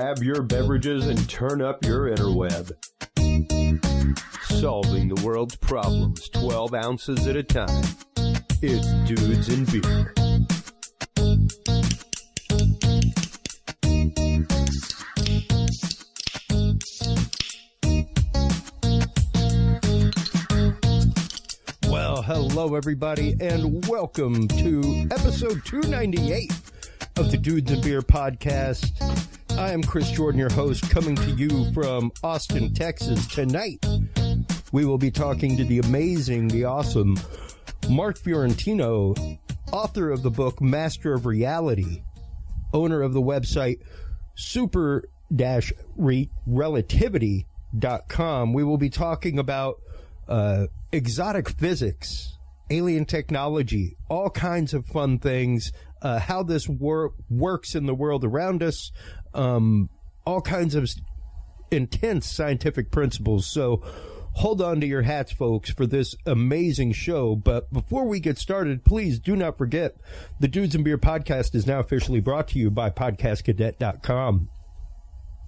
grab your beverages and turn up your interweb. Solving the world's problems 12 ounces at a time. It's Dudes and Beer. Well, hello everybody, and welcome to episode 298 of the Dudes and Beer podcast. I am Chris Jordan, your host, coming to you from Austin, Texas. Tonight, we will be talking to the amazing, the awesome Mark Fiorentino, author of the book Master of Reality, owner of the website super-relativity.com. We will be talking about exotic physics, alien technology, all kinds of fun things, how this works in the world around us, all kinds of intense scientific principles. So hold on to your hats, folks, for this amazing show. But before we get started, please do not forget the Dudes and Beer podcast is now officially brought to you by podcastcadet.com.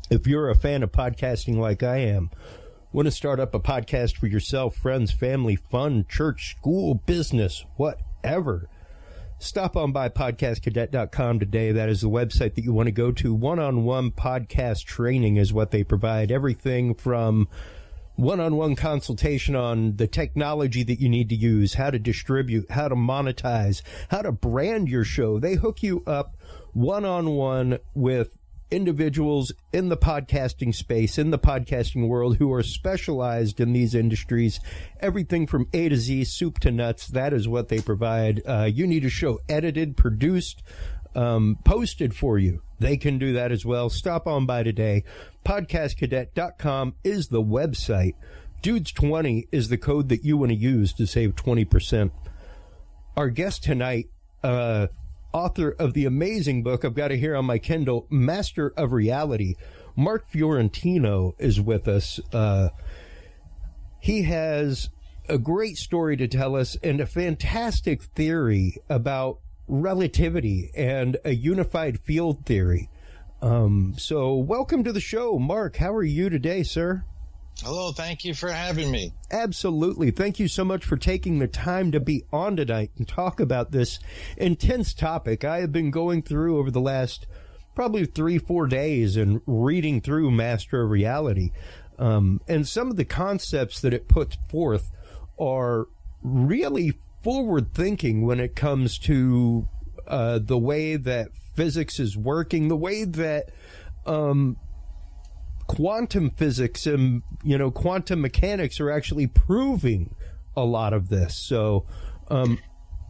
If you're a fan of podcasting like I am, want to start up a podcast for yourself, friends, family, fun, church, school, business, whatever, stop on by podcastcadet.com today. That is the website that you want to go to. One-on-one podcast training is what they provide. Everything from one-on-one consultation on the technology that you need to use, how to distribute, how to monetize, how to brand your show. They hook you up one-on-one with individuals in the podcasting space, in the podcasting world, who are specialized in these industries. Everything from A to Z, soup to nuts, that is what they provide. You need a show edited, produced, posted for you. They can do that as well. Stop on by today. Podcastcadet.com is the website. Dudes20 is the code that you want to use to save 20%. Our guest tonight, author of the amazing book, I've got it here on my Kindle, Master of Reality, Mark Fiorentino, is with us. He has a great story to tell us and a fantastic theory about relativity and a unified field theory. So welcome to the show, Mark. How are you today, sir? Hello, thank you for having me. Absolutely. Thank you so much for taking the time to be on tonight and talk about this intense topic. I have been going through over the last probably 3-4 days and reading through Master of Reality. And some of the concepts that it puts forth are really forward thinking when it comes to the way that physics is working, the way that quantum physics and, quantum mechanics are actually proving a lot of this. So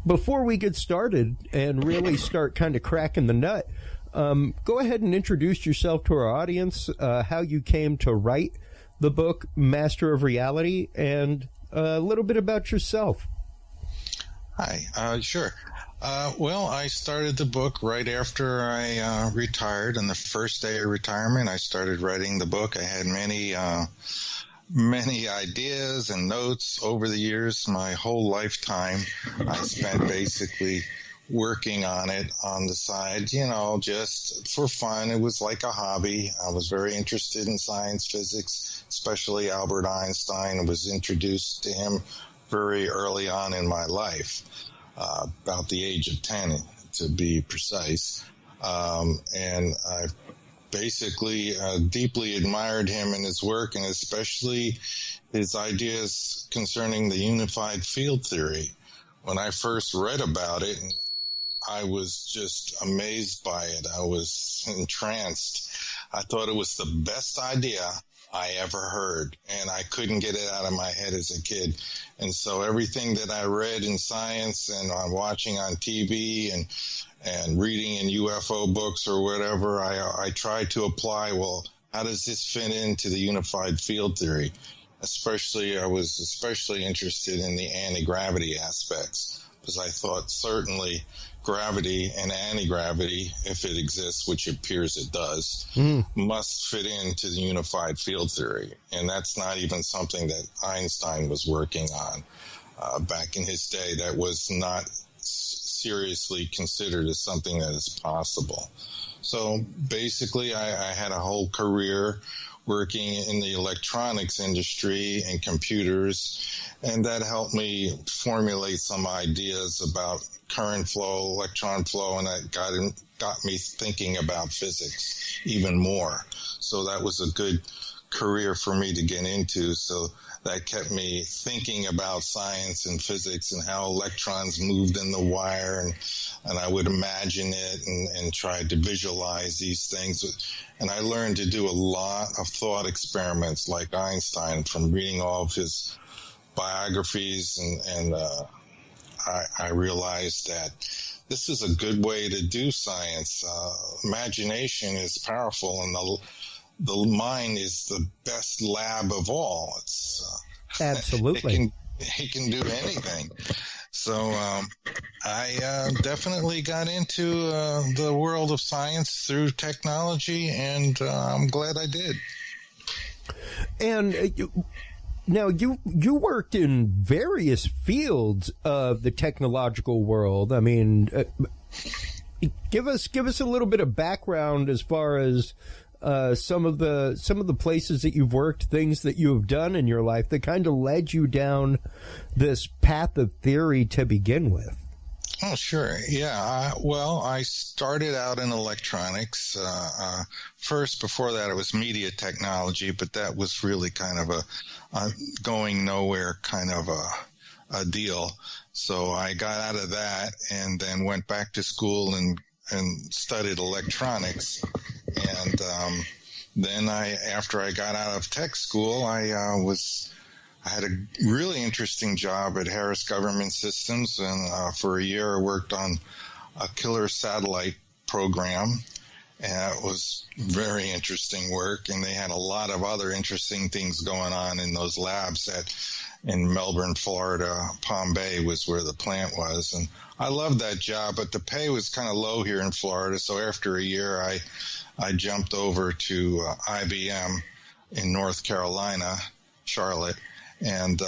before we get started and really start kind of cracking the nut, go ahead and introduce yourself to our audience, how you came to write the book Master of Reality, and a little bit about yourself. Hi, sure. Well, I started the book right after I retired. On the first day of retirement, I started writing the book. I had many ideas and notes over the years. My whole lifetime, I spent basically working on it on the side, just for fun. It was like a hobby. I was very interested in science, physics, especially Albert Einstein. I was introduced to him very early on in my life. About the age of 10, to be precise. And I basically deeply admired him and his work, and especially his ideas concerning the unified field theory. When I first read about it, I was just amazed by it. I was entranced. I thought it was the best idea I ever heard, and I couldn't get it out of my head as a kid. And so everything that I read in science and I'm watching on TV and reading in UFO books or whatever, I tried to apply, well, how does this fit into the unified field theory? I was especially interested in the anti-gravity aspects, because I thought certainly gravity and anti-gravity, if it exists, which appears it does, must fit into the unified field theory. And that's not even something that Einstein was working on. Back in his day, that was not seriously considered as something that is possible. So basically, I had a whole career working in the electronics industry and computers, and that helped me formulate some ideas about current flow, electron flow, and that got me thinking about physics even more. So that was a good career for me to get into. So that kept me thinking about science and physics and how electrons moved in the wire, and I would imagine it and try to visualize these things. And I learned to do a lot of thought experiments like Einstein from reading all of his biographies, and I realized that this is a good way to do science. Imagination is powerful, and the mind is the best lab of all. It's absolutely it can do anything. So I definitely got into the world of science through technology, and I'm glad I did. And now you worked in various fields of the technological world. I mean, give us a little bit of background as far as some of the places that you've worked, things that you have done in your life that kind of led you down this path of theory to begin with. Oh, sure. Yeah. Well, I started out in electronics. First, before that, it was media technology, but that was really kind of a going nowhere kind of a deal. So I got out of that and then went back to school and studied electronics. And then after I got out of tech school, I had a really interesting job at Harris Government Systems, and for a year I worked on a killer satellite program, and it was very interesting work, and they had a lot of other interesting things going on in those labs in Melbourne, Florida. Palm Bay was where the plant was, and I loved that job, but the pay was kind of low here in Florida, so after a year I jumped over to IBM in North Carolina, Charlotte, and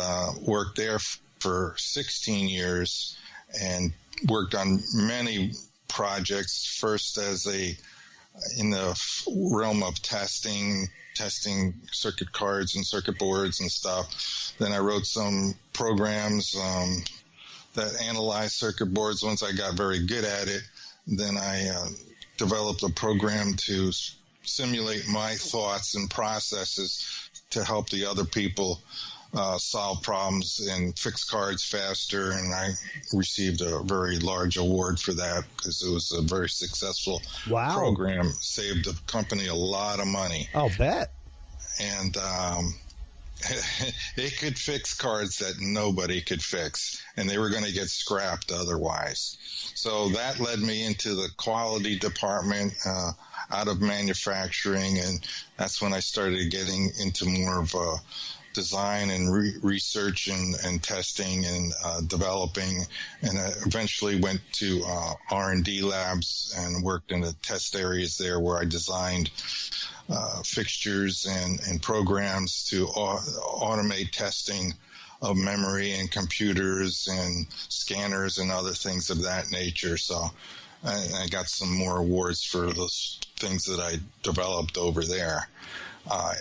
worked there for 16 years and worked on many projects, first in the realm of testing circuit cards and circuit boards and stuff. Then I wrote some programs that analyzed circuit boards. Once I got very good at it, then I developed a program to simulate my thoughts and processes to help the other people solve problems and fix cards faster, and I received a very large award for that because it was a very successful program. Saved the company a lot of money. I'll bet. And it could fix cards that nobody could fix, and they were going to get scrapped otherwise. So that led me into the quality department out of manufacturing, and that's when I started getting into more of design and research and testing and developing, and I eventually went to R&D labs and worked in the test areas there where I designed fixtures and programs to automate testing of memory and computers and scanners and other things of that nature. So I got some more awards for those things that I developed over there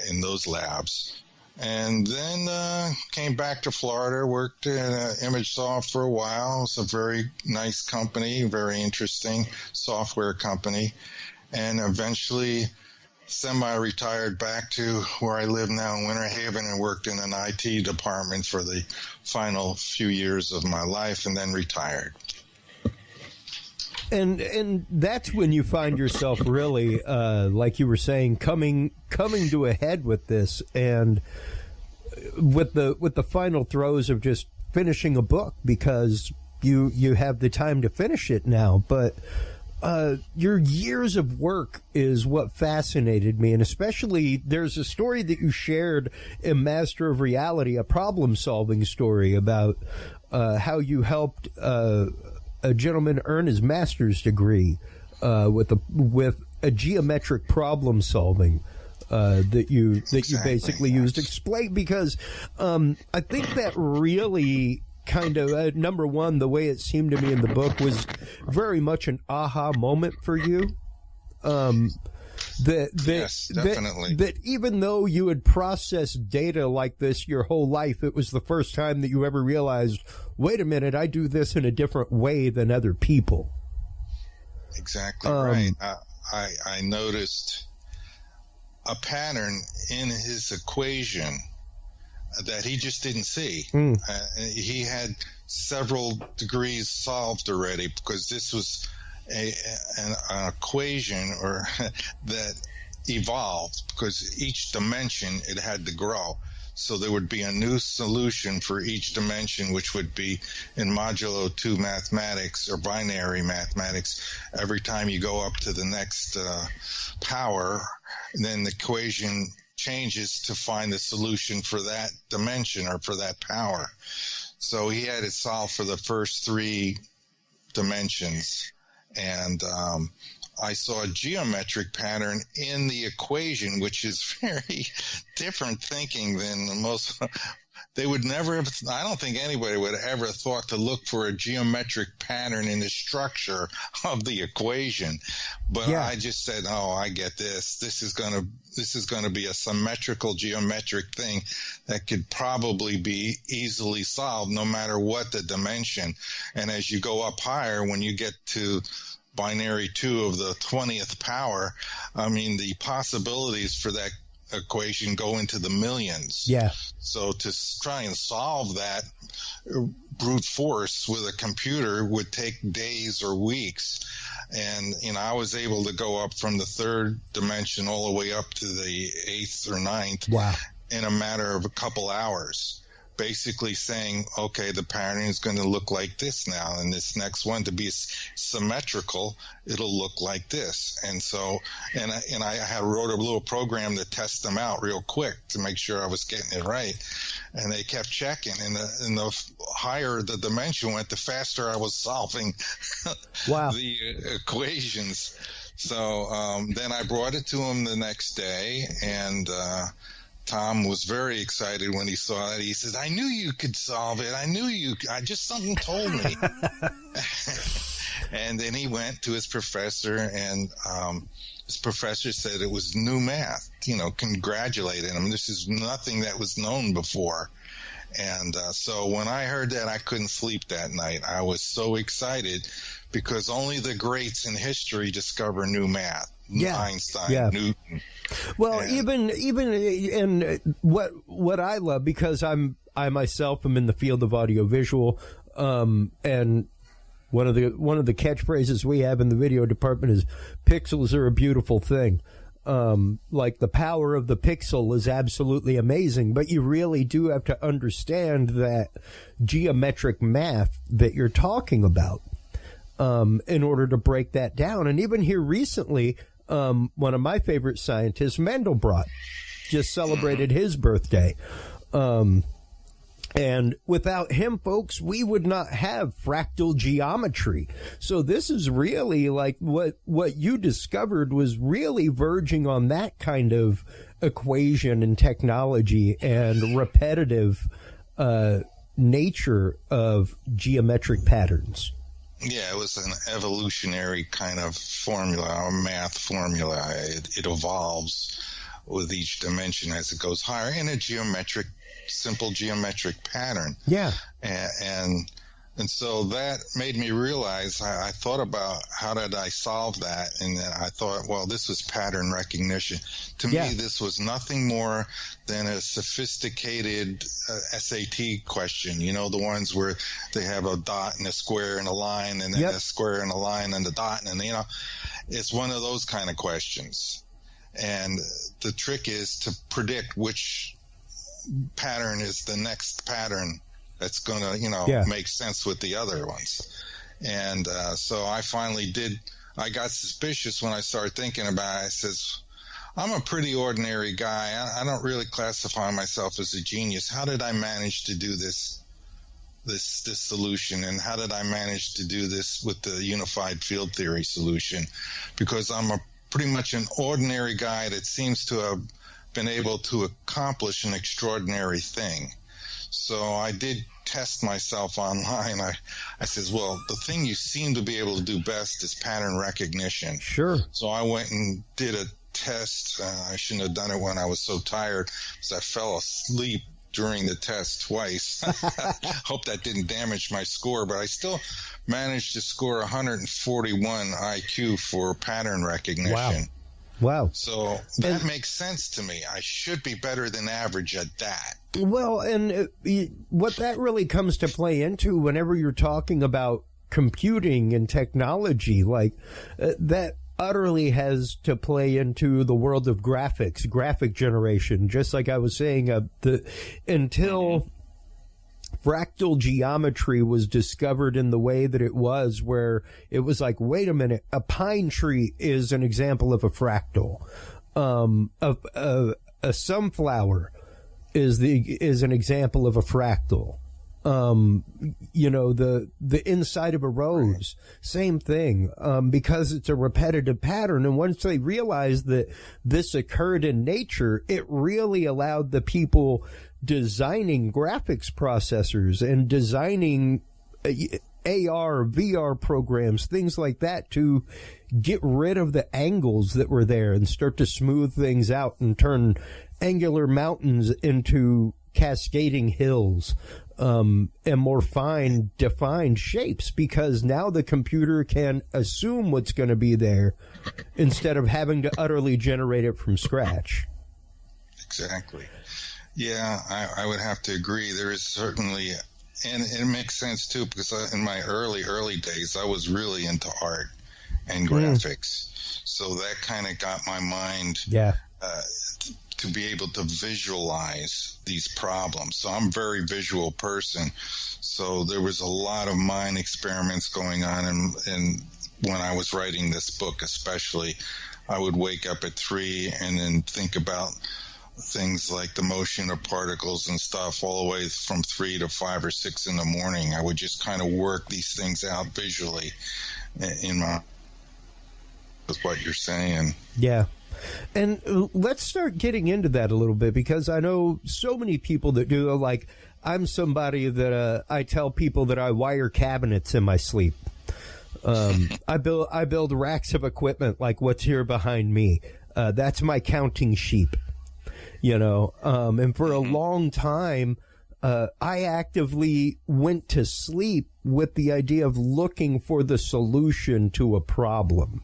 in those labs. And then came back to Florida, worked in ImageSoft for a while. It was a very nice company, very interesting software company, and eventually semi-retired back to where I live now in Winter Haven and worked in an IT department for the final few years of my life, and then retired. And that's when you find yourself really, like you were saying, coming to a head with this, and with the final throes of just finishing a book, because you have the time to finish it now. But your years of work is what fascinated me, and especially there's a story that you shared in Master of Reality, a problem-solving story about how you helped a gentleman earn his master's degree with a geometric problem solving that you basically used. Explain, because I think that really kind of number one, the way it seemed to me in the book was very much an aha moment for you. Yes, definitely. That even though you had processed data like this your whole life, it was the first time that you ever realized, wait a minute, I do this in a different way than other people. Exactly right. I noticed a pattern in his equation that he just didn't see. He had several degrees solved already, because this was an equation that evolved, because each dimension it had to grow. So there would be a new solution for each dimension, which would be in modulo 2 mathematics or binary mathematics. Every time you go up to the next power, then the equation changes to find the solution for that dimension or for that power. So he had it solved for the first 3 dimensions. And I saw a geometric pattern in the equation, which is very different thinking than most. They would never have, I don't think anybody would have ever thought to look for a geometric pattern in the structure of the equation. But yeah. I just said, oh, I get this. This is going to be a symmetrical geometric thing that could probably be easily solved no matter what the dimension. And as you go up higher, when you get to binary 2 of the 20th power, I mean, the possibilities for that equation go into the millions. Yeah. So to try and solve that brute force with a computer would take days or weeks. And, I was able to go up from the 3rd dimension all the way up to the 8th or 9th. Wow. In a matter of a couple hours. Basically saying, okay, the pattern is going to look like this now, and this next one to be symmetrical, it'll look like this. And so, and I had wrote a little program to test them out real quick to make sure I was getting it right. And they kept checking, and the higher the dimension went, the faster I was solving wow. the equations. So then I brought it to him the next day, and Tom was very excited when he saw it. He says, I knew you could solve it. Something told me. And then he went to his professor, and his professor said it was new math, congratulating him. This is nothing that was known before. And so when I heard that, I couldn't sleep that night. I was so excited, because only the greats in history discover new math. Yeah. Einstein, Newton. Well, even and what I love, because I myself am in the field of audiovisual, and one of the catchphrases we have in the video department is "pixels are a beautiful thing." Like, the power of the pixel is absolutely amazing, but you really do have to understand that geometric math that you're talking about in order to break that down. And even here recently, one of my favorite scientists, Mandelbrot, just celebrated his birthday. And without him, folks, we would not have fractal geometry. So this is really like what you discovered was really verging on that kind of equation and technology and repetitive nature of geometric patterns. Yeah, it was an evolutionary kind of formula, a math formula. It evolves with each dimension as it goes higher in a simple geometric pattern. Yeah. And so that made me realize, I thought about how did I solve that, and I thought, well, this was pattern recognition. To me, this was nothing more than a sophisticated SAT question. The ones where they have a dot and a square and a line, and then a square and a line and a dot, and it's one of those kind of questions. And the trick is to predict which pattern is the next pattern that's going to, make sense with the other ones. And so I finally I got suspicious when I started thinking about it. I says, I'm a pretty ordinary guy. I don't really classify myself as a genius. How did I manage to do this solution? And how did I manage to do this with the unified field theory solution? Because I'm pretty much an ordinary guy that seems to have been able to accomplish an extraordinary thing. So I did test myself online, I says, well, the thing you seem to be able to do best is pattern recognition. Sure. So I went and did a test. I shouldn't have done it when I was so tired, because I fell asleep during the test twice. Hope that didn't damage my score, but I still managed to score 141 IQ for pattern recognition. Wow. So that makes sense to me. I should be better than average at that. Well, and what that really comes to play into whenever you're talking about computing and technology, like that utterly has to play into the world of graphics, graphic generation. Just like I was saying, until fractal geometry was discovered in the way that it was, where it was like, wait a minute, a pine tree is an example of a fractal. A sunflower is an example of a fractal. The inside of a rose, same thing, because it's a repetitive pattern. And once they realized that this occurred in nature, it really allowed the people designing graphics processors and designing AR, VR programs, things like that, to get rid of the angles that were there and start to smooth things out and turn angular mountains into cascading hills, and more fine defined shapes, because now the computer can assume what's going to be there instead of having to utterly generate it from scratch. Exactly. Yeah, I would have to agree. There is certainly, and it makes sense too, because in my early days, I was really into art and graphics. So that kind of got my mind to be able to visualize these problems. So I'm a very visual person. So there was a lot of mind experiments going on. And when I was writing this book, especially, I would wake up at 3 and then think about things like the motion of particles and stuff all the way from 3 to 5 or 6 in the morning. I would just kind of work these things out visually in my, with what you're saying. Yeah. And let's start getting into that a little bit, because I know so many people that do, like, I'm somebody that I tell people that I wire cabinets in my sleep. I build racks of equipment like what's here behind me. That's my counting sheep, and for a long time, I actively went to sleep with the idea of looking for the solution to a problem.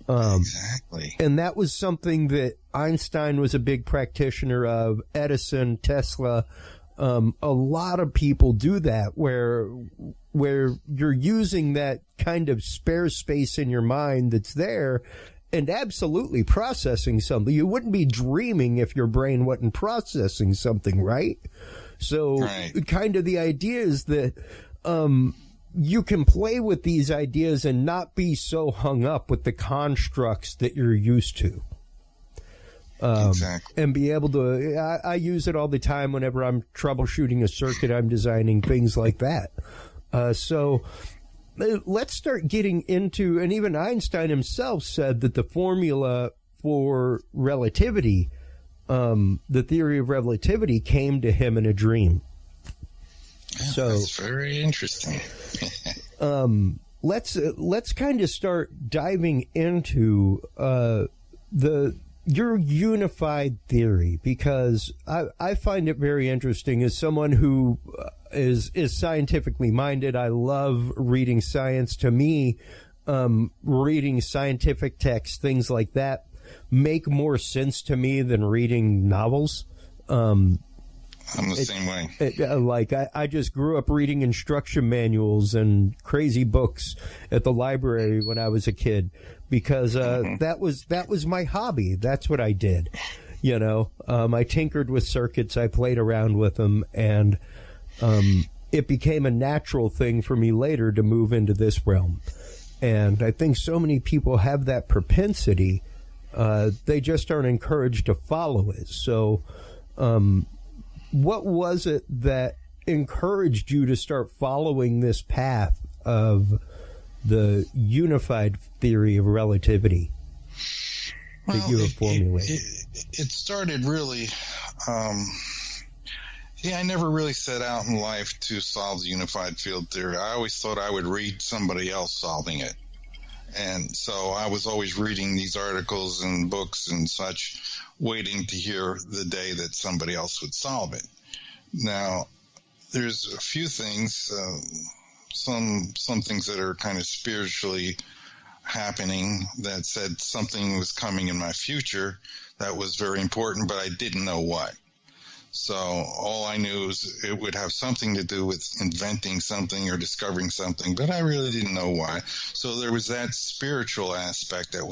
Exactly. And that was something that Einstein was a big practitioner of, Edison, Tesla. A lot of people do that, where you're using that kind of spare space in your mind that's there and absolutely processing something. You wouldn't be dreaming if your brain wasn't processing something, right? So kind of the idea is that you can play with these ideas and not be so hung up with the constructs that you're used to. Exactly. And be able to, I use it all the time whenever I'm troubleshooting a circuit I'm designing, things like that. So let's start getting into, and even Einstein himself said that the formula for relativity, the theory of relativity, came to him in a dream. Yeah, so that's very interesting. Let's kind of start diving into your unified theory, because I find it very interesting as someone who is scientifically minded. I love reading science. To me, reading scientific texts, things like that, make more sense to me than reading novels. I'm the same way. I just grew up reading instruction manuals and crazy books at the library when I was a kid, because that was my hobby. That's what I did. I tinkered with circuits. I played around with them, and it became a natural thing for me later to move into this realm. And I think so many people have that propensity. They just aren't encouraged to follow it. So, what was it that encouraged you to start following this path of the unified theory of relativity that you have formulated? It started really, I never really set out in life to solve the unified field theory. I always thought I would read somebody else solving it. And so I was always reading these articles and books and such, waiting to hear the day that somebody else would solve it. Now, there's a few things, some things that are kind of spiritually happening that said something was coming in my future that was very important, but I didn't know what. So all I knew was it would have something to do with inventing something or discovering something, but I really didn't know why. So there was that spiritual aspect that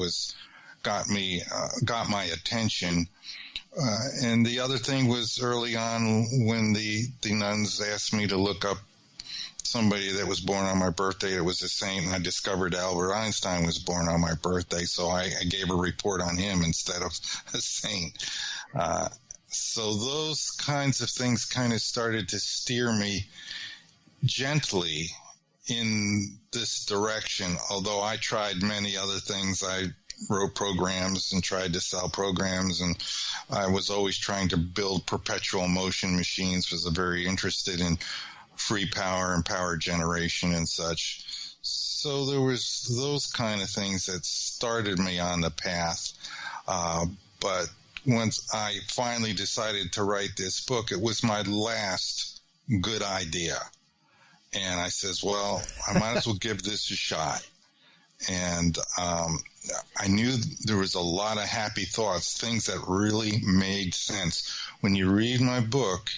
got my attention. And the other thing was early on when the nuns asked me to look up somebody that was born on my birthday. It was a saint, and I discovered Albert Einstein was born on my birthday, so I gave a report on him instead of a saint. So those kinds of things kind of started to steer me gently in this direction, although I tried many other things. I wrote programs and tried to sell programs, and I was always trying to build perpetual motion machines, was very interested in free power and power generation and such. So there was those kind of things that started me on the path. But once I finally decided to write this book, it was my last good idea. And I says, well, I might as well give this a shot. And I knew there was a lot of happy thoughts, things that really made sense. When you read my book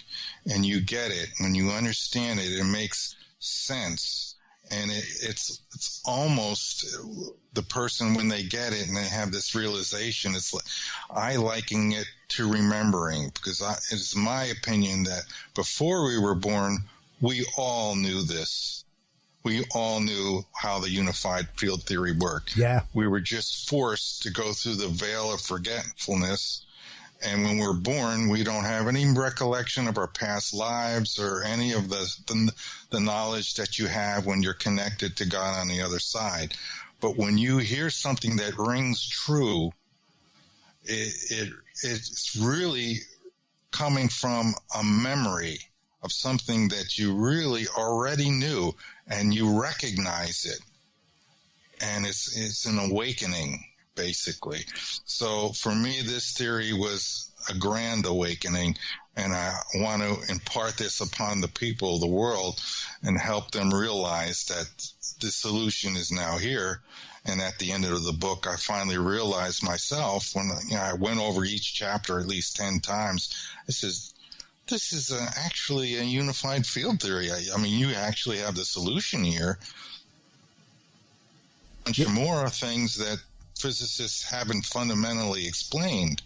and you get it, when you understand it, it makes sense. And it's almost the person, when they get it and they have this realization, it's like, I liken it to remembering, because it's my opinion that before we were born, we all knew this. We all knew how the unified field theory worked. Yeah. We were just forced to go through the veil of forgetfulness. And when we're born, we don't have any recollection of our past lives or any of the knowledge that you have when you're connected to God on the other side. But when you hear something that rings true, it's really coming from a memory of something that you really already knew, and you recognize it. And it's an awakening, basically. So for me, this theory was a grand awakening, and I want to impart this upon the people of the world and help them realize that the solution is now here. And at the end of the book, I finally realized myself, when I went over each chapter at least 10 times, I says, this is actually a unified field theory. I mean, you actually have the solution here. A bunch of more things that physicists haven't fundamentally explained.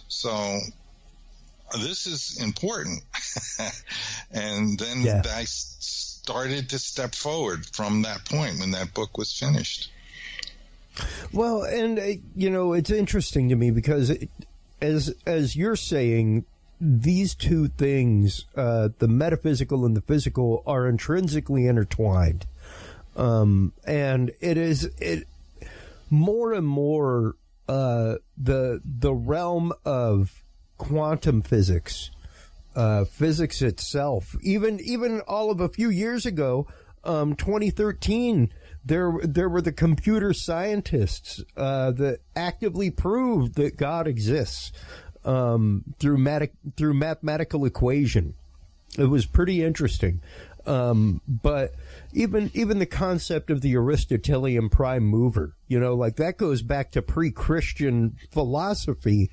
So this is important. And then I started to step forward from that point when that book was finished. Well, and, it's interesting to me because as you're saying, these two things, the metaphysical and the physical, are intrinsically intertwined. And it more and more the realm of quantum physics, physics itself, even all of a few years ago, 2013, there were the computer scientists that actively proved that God exists through mathematical equation. It was pretty interesting. But even the concept of the Aristotelian prime mover, that goes back to pre-Christian philosophy.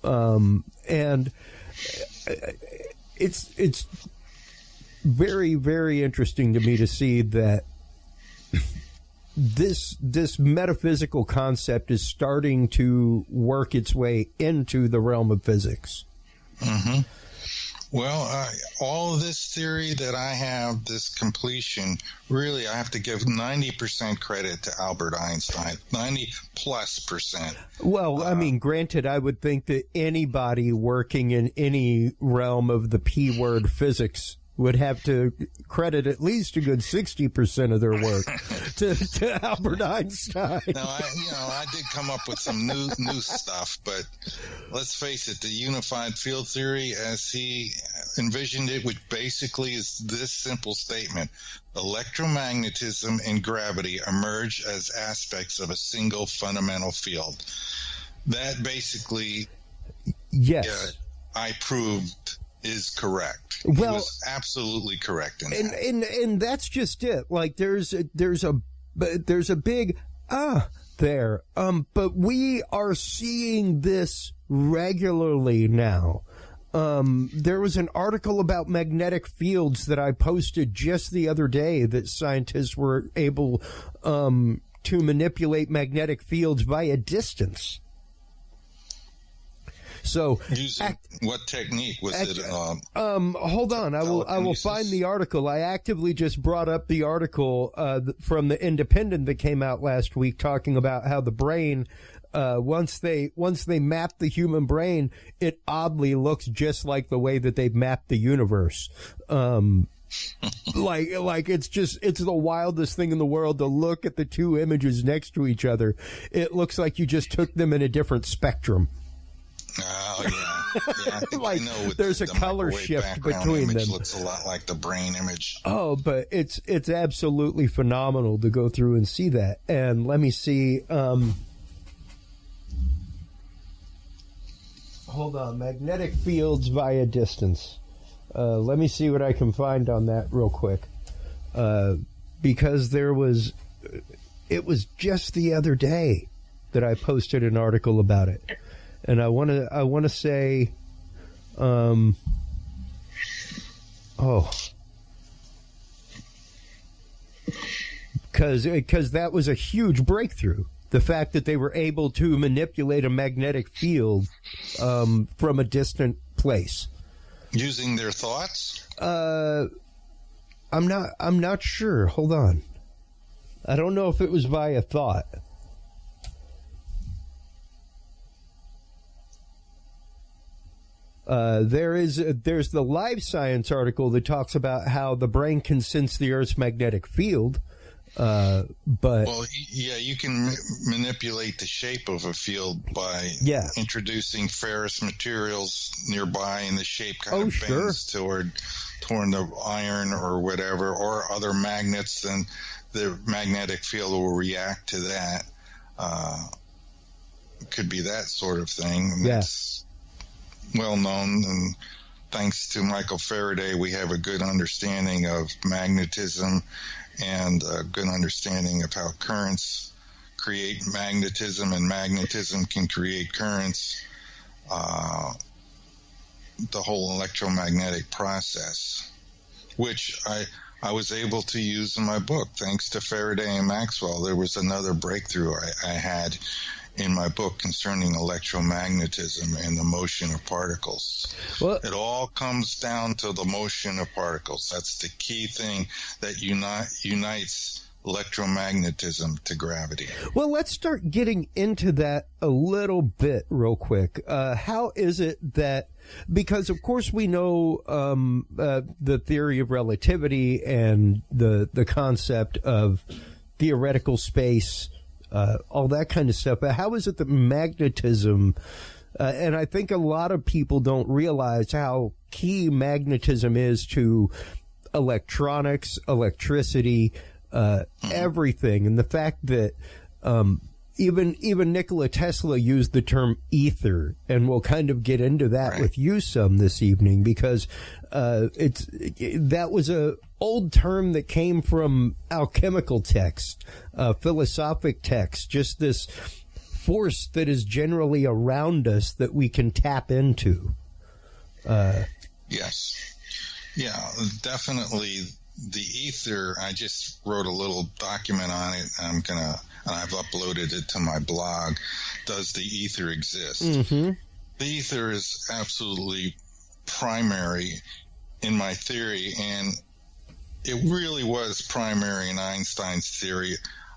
And it's very, very interesting to me to see that this metaphysical concept is starting to work its way into the realm of physics. Mm-hmm. Well, all of this theory that I have, this completion, really I have to give 90% credit to Albert Einstein, 90+%. Well, I mean, granted, I would think that anybody working in any realm of the P word physics would have to credit at least a good 60% of their work to Albert Einstein. Now, I did come up with some new stuff, but let's face it, the unified field theory, as he envisioned it, which basically is this simple statement: electromagnetism and gravity emerge as aspects of a single fundamental field. That basically, yes, I proved is correct. Well, he was absolutely correct in that. And that's just it. Like there's a big there. But we are seeing this regularly now. There was an article about magnetic fields that I posted just the other day that scientists were able to manipulate magnetic fields via distance. So, using what technique was it? Hold on, I will find the article. I actively just brought up the article from the Independent that came out last week, talking about how the brain, once they map the human brain, it oddly looks just like the way that they've mapped the universe. Like it's the wildest thing in the world to look at the two images next to each other. It looks like you just took them in a different spectrum. Oh, yeah. Like, I know there's a color shift between them. Looks a lot like the brain image. Oh, but it's absolutely phenomenal to go through and see that. And let me see. Hold on. Magnetic fields via distance. Let me see what I can find on that real quick. Because it was just the other day that I posted an article about it. And I want to say, because that was a huge breakthrough. The fact that they were able to manipulate a magnetic field from a distant place using their thoughts. I'm not sure. Hold on. I don't know if it was via thought. There's the Live Science article that talks about how the brain can sense the Earth's magnetic field. You can manipulate the shape of a field by introducing ferrous materials nearby, and the shape kind of bends toward the iron or whatever, or other magnets, and the magnetic field will react to that. Could be that sort of thing. That's well known, and thanks to Michael Faraday, we have a good understanding of magnetism and a good understanding of how currents create magnetism, and magnetism can create currents. The whole electromagnetic process, which I was able to use in my book thanks to Faraday and Maxwell. There was another breakthrough I had in my book concerning electromagnetism and the motion of particles. Well, it all comes down to the motion of particles. That's the key thing that unites electromagnetism to gravity. Well, let's start getting into that a little bit real quick. How is it that, because of course we know the theory of relativity and the concept of theoretical space, all that kind of stuff. But how is it that magnetism, and I think a lot of people don't realize how key magnetism is to electronics, electricity, everything, and the fact that even Nikola Tesla used the term ether, and we'll kind of get into that with you some this evening, because that was a old term that came from alchemical text, philosophic text, just this force that is generally around us that we can tap into. Yes. Yeah, definitely. The ether, I just wrote a little document on it. And I've uploaded it to my blog. Does the ether exist? Mm-hmm. The ether is absolutely primary in my theory, and it really was primary in Einstein's theory,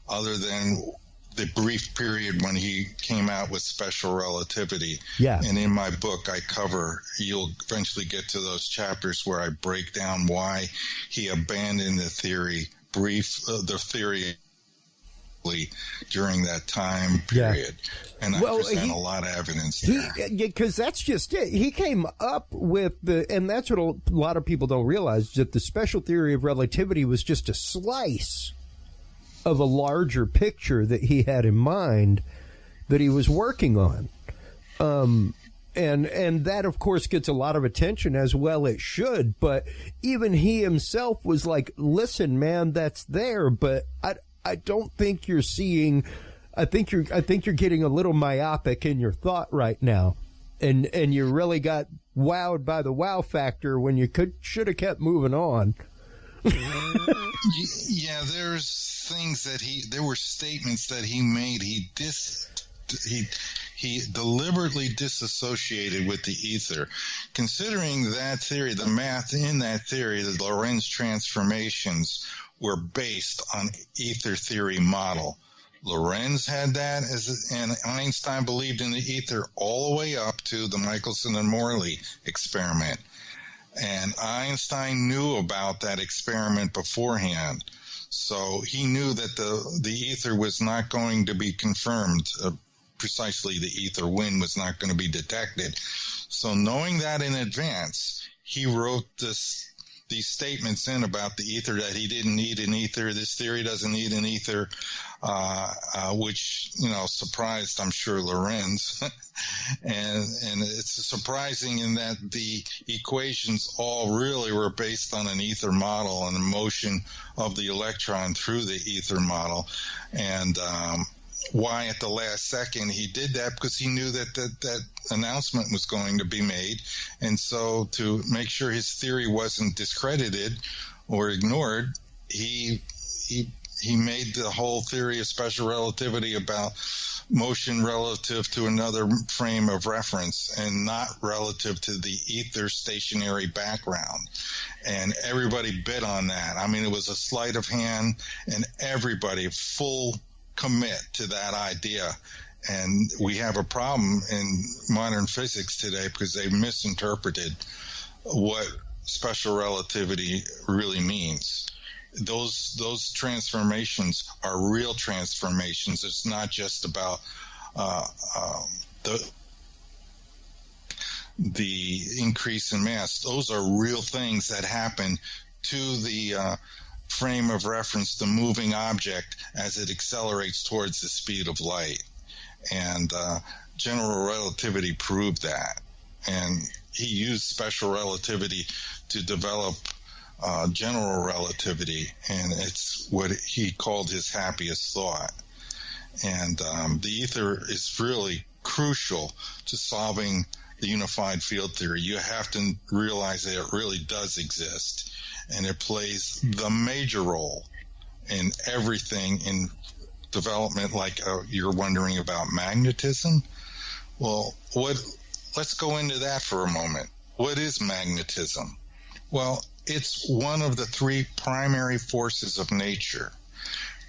other than the brief period when he came out with special relativity. Yeah. And in my book, you'll eventually get to those chapters where I break down why he abandoned the theory during that time period. And I present a lot of evidence there. Because that's just it. He came up with and that's what a lot of people don't realize, that the special theory of relativity was just a slice of a larger picture that he had in mind that he was working on. And that, of course, gets a lot of attention, as well it should. But even he himself was like, listen, man, that's there, but I don't think you're seeing. I think you're getting a little myopic in your thought right now, and you really got wowed by the wow factor when you should have kept moving on. Yeah, there's things that there were statements that he made. He deliberately disassociated with the ether. Considering that theory, the math in that theory, the Lorentz transformations were based on ether theory model. Lorentz had that, and Einstein believed in the ether all the way up to the Michelson and Morley experiment. And Einstein knew about that experiment beforehand. So he knew that the ether was not going to be confirmed. Precisely, the ether wind was not going to be detected. So knowing that in advance, he wrote these statements in about the ether, that he didn't need an ether. This theory doesn't need an ether, which, surprised, I'm sure, Lorentz. and it's surprising in that the equations all really were based on an ether model and the motion of the electron through the ether model. And why at the last second he did that? Because he knew that announcement was going to be made. And so to make sure his theory wasn't discredited or ignored, he made the whole theory of special relativity about motion relative to another frame of reference and not relative to the ether stationary background. And everybody bid on that. I mean, it was a sleight of hand, and everybody full commit to that idea. And we have a problem in modern physics today because they've misinterpreted what special relativity really means. Those transformations are real transformations. It's not just about the increase in mass. Those are real things that happen to the frame of reference, the moving object, as it accelerates towards the speed of light. And general relativity proved that. And he used special relativity to develop general relativity, and it's what he called his happiest thought. And the ether is really crucial to solving the unified field theory. You have to realize that it really does exist, and it plays the major role in everything in development. Like you're wondering about magnetism. Well, let's go into that for a moment. What is magnetism? Well, it's one of the three primary forces of nature.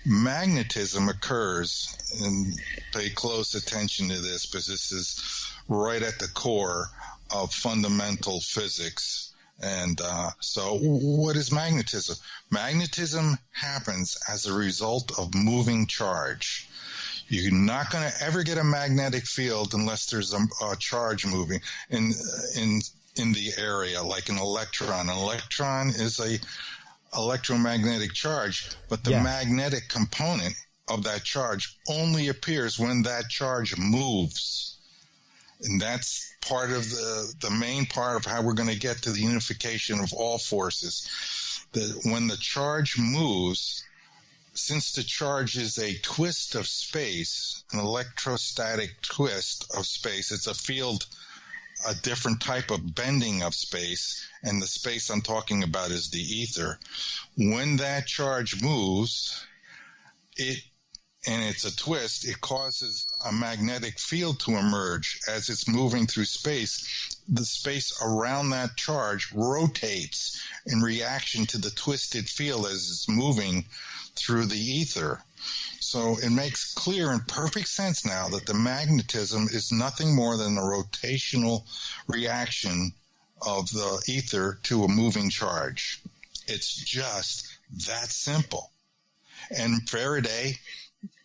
Magnetism occurs, and pay close attention to this because this is right at the core of fundamental physics. And so what is magnetism? Magnetism happens as a result of moving charge. You're not going to ever get a magnetic field unless there's a charge moving in the area, like an electron. An electron is a electromagnetic charge, but the magnetic component of that charge only appears when that charge moves. And that's part of the main part of how we're going to get to the unification of all forces. That when the charge moves, since the charge is a twist of space, an electrostatic twist of space, it's a field, a different type of bending of space, and the space I'm talking about is the ether. When that charge moves, and it's a twist, it causes a magnetic field to emerge as it's moving through space. The space around that charge rotates in reaction to the twisted field as it's moving through the ether. So it makes clear and perfect sense now that the magnetism is nothing more than the rotational reaction of the ether to a moving charge. It's just that simple. And Faraday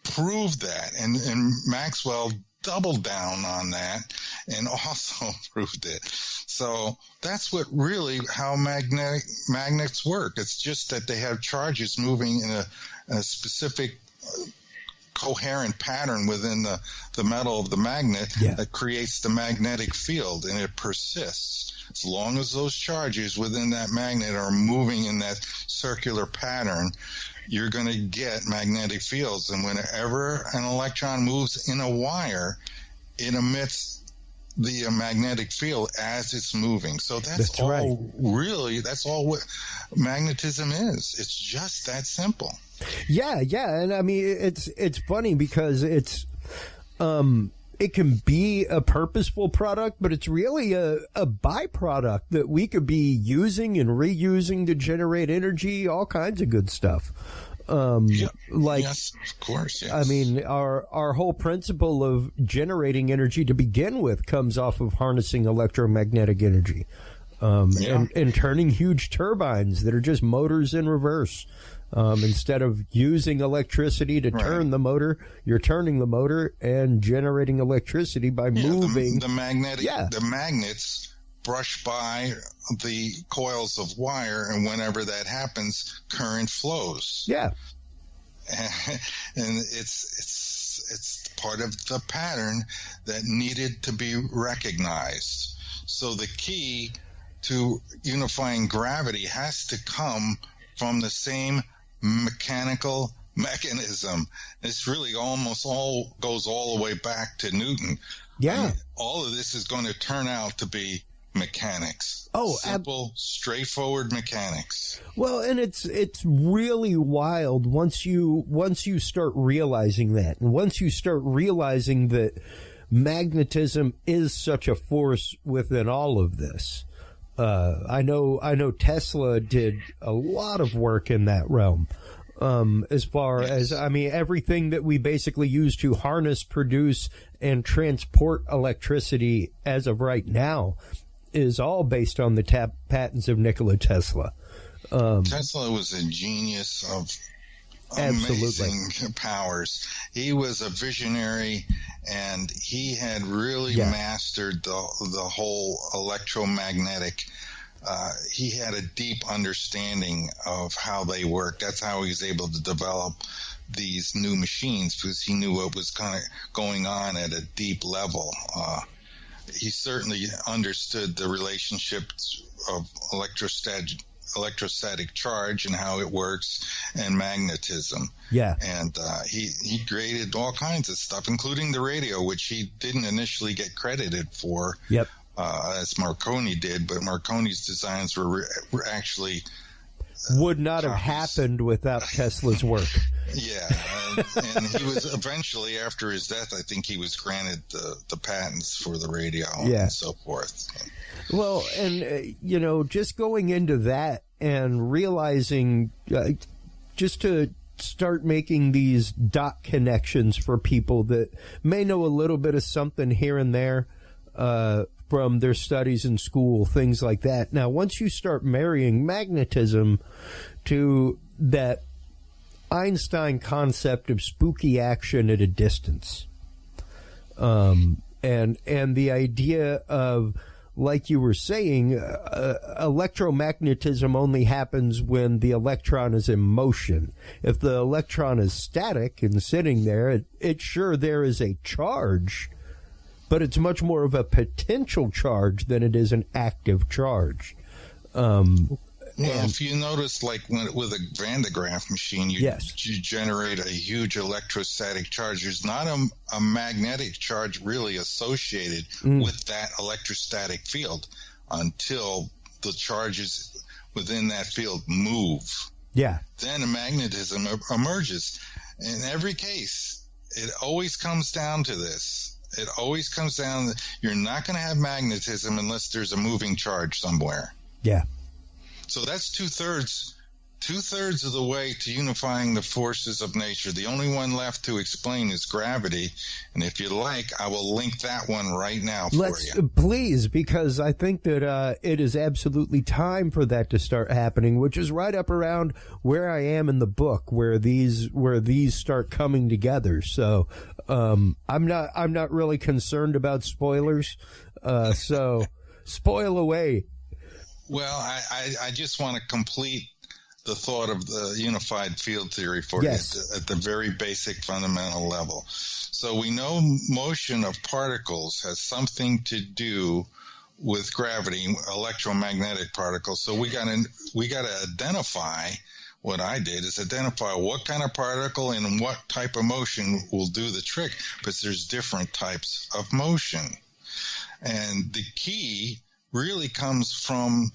proved that, and Maxwell doubled down on that and also proved it. So that's what really how magnets work. It's just that they have charges moving in a specific coherent pattern within the metal of the magnet that creates the magnetic field, and it persists. As long as those charges within that magnet are moving in that circular pattern, you're going to get magnetic fields. And whenever an electron moves in a wire, it emits the magnetic field as it's moving. So that's all right. Really, that's all what magnetism is. It's just that simple. Yeah. And I mean, it's funny because it's, it can be a purposeful product, but it's really a byproduct that we could be using and reusing to generate energy, all kinds of good stuff. Yes, of course. Yes. I mean, our whole principle of generating energy to begin with comes off of harnessing electromagnetic energy, and turning huge turbines that are just motors in reverse. Instead of using electricity to turn the motor, you're turning the motor and generating electricity by moving the magnets brush by the coils of wire, and whenever that happens, current flows. Yeah. And it's part of the pattern that needed to be recognized. So the key to unifying gravity has to come from the same mechanical mechanism. It's really almost all goes all the way back to Newton. Yeah. I mean, all of this is going to turn out to be mechanics. Simple, straightforward mechanics. Well, and it's really wild once you start realizing that, and once you start realizing that magnetism is such a force within all of this. I know Tesla did a lot of work in that realm. As far as, I mean, everything that we basically use to harness, produce, and transport electricity as of right now is all based on the patents of Nikola Tesla. Tesla was a genius of amazing powers. He was a visionary, and he had really mastered the whole electromagnetic. He had a deep understanding of how they work. That's how he was able to develop these new machines, because he knew what was kind of going on at a deep level. He certainly understood the relationships of electrostatic charge and how it works, and magnetism. Yeah. And he created all kinds of stuff, including the radio, which he didn't initially get credited for. Yep. As Marconi did, but Marconi's designs were actually would not have happened without Tesla's work. Yeah, and he was eventually, after his death, I think he was granted the patents for the radio and so forth. Well, and just going into that and realizing, just to start making these dot connections for people that may know a little bit of something here and there from their studies in school, things like that. Now, once you start marrying magnetism to that Einstein concept of spooky action at a distance, and the idea of, like you were saying, electromagnetism only happens when the electron is in motion. If the electron is static and sitting there, there is a charge, but it's much more of a potential charge than it is an active charge. If you notice, like with a Van de Graaff machine, you generate a huge electrostatic charge. There's not a magnetic charge really associated with that electrostatic field until the charges within that field move. Yeah. Then a magnetism emerges. In every case, it always comes down to this. It always comes down to, you're not going to have magnetism unless there's a moving charge somewhere. Yeah. So that's 2/3 2/3 of the way to unifying the forces of nature. The only one left to explain is gravity. And if you like, I will link that one right now for you. Please, because I think that it is absolutely time for that to start happening, which is right up around where I am in the book, where these start coming together. So I'm not really concerned about spoilers. So spoil away. Well, I just want to complete the thought of the unified field theory for yes. you at the very basic fundamental level. So we know motion of particles has something to do with gravity, electromagnetic particles. So we got to identify. What I did is identify what kind of particle and what type of motion will do the trick, because there's different types of motion. And the key really comes from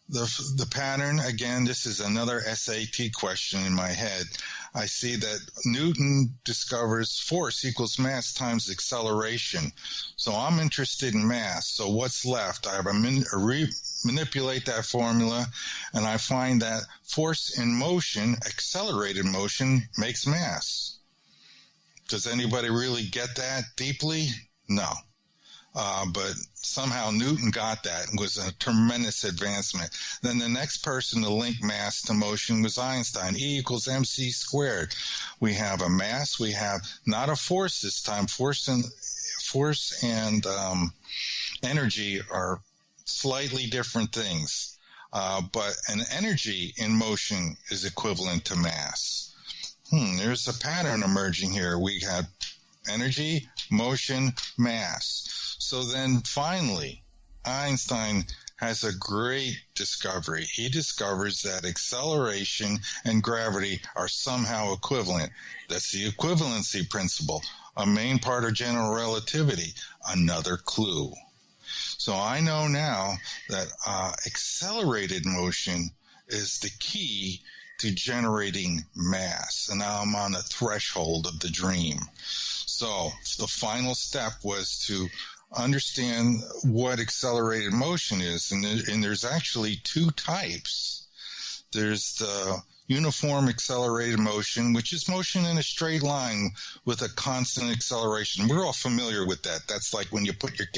the pattern. Again, this is another SAT question in my head. I see that Newton discovers force equals mass times acceleration. So I'm interested in mass. So what's left? I have manipulate that formula, and I find that force in motion, accelerated motion, makes mass. Does anybody really get that deeply? No. But somehow Newton got that. It was a tremendous advancement. Then the next person to link mass to motion was Einstein. E equals mc squared. We have a mass. We have not a force this time. Force and energy are slightly different things. But an energy in motion is equivalent to mass. There's a pattern emerging here. We have energy, motion, mass. So then finally, Einstein has a great discovery. He discovers that acceleration and gravity are somehow equivalent. That's the equivalency principle, a main part of general relativity, another clue. So I know now that accelerated motion is the key to generating mass. And now I'm on the threshold of the dream. So the final step was to understand what accelerated motion is. And there's actually two types. There's the uniform accelerated motion, which is motion in a straight line with a constant acceleration. We're all familiar with that. That's like when you put your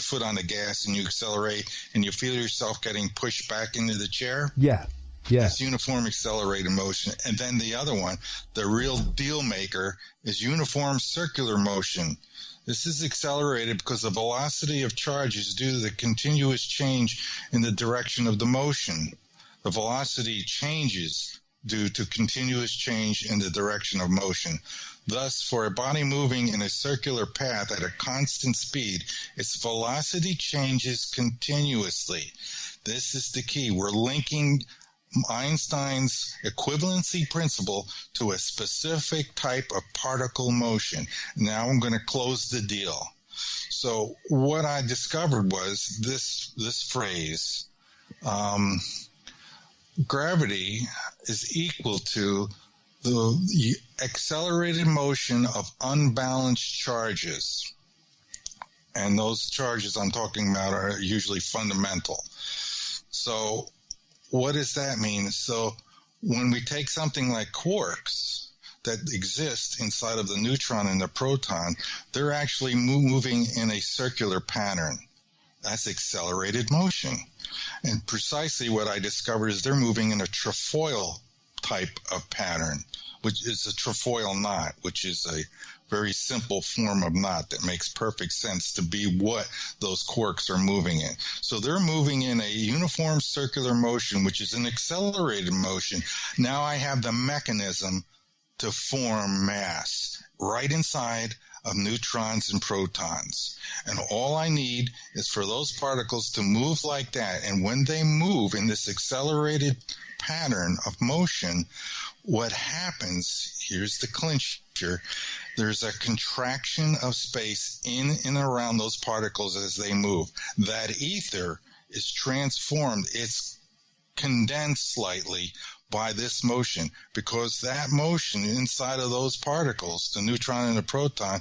foot on the gas and you accelerate and you feel yourself getting pushed back into the chair. Yeah. That's uniform accelerated motion. And then the other one, the real deal maker, is uniform circular motion. This is accelerated because the velocity of charge is due to the continuous change in the direction of the motion. The velocity changes due to continuous change in the direction of motion. Thus, for a body moving in a circular path at a constant speed, its velocity changes continuously. This is the key. We're linking Einstein's equivalency principle to a specific type of particle motion. Now I'm going to close the deal. So what I discovered was this phrase, gravity is equal to the accelerated motion of unbalanced charges. And those charges I'm talking about are usually fundamental. So what does that mean? So when we take something like quarks that exist inside of the neutron and the proton, they're actually moving in a circular pattern. That's accelerated motion. And precisely what I discovered is they're moving in a trefoil type of pattern, which is a trefoil knot, which is a very simple form of knot that makes perfect sense to be what those quarks are moving in. So they're moving in a uniform circular motion, which is an accelerated motion. Now I have the mechanism to form mass right inside of neutrons and protons. And all I need is for those particles to move like that. And when they move in this accelerated pattern of motion, what happens, here's the clincher, there's a contraction of space in and around those particles as they move. That ether is transformed. It's condensed slightly by this motion, because that motion inside of those particles, the neutron and the proton,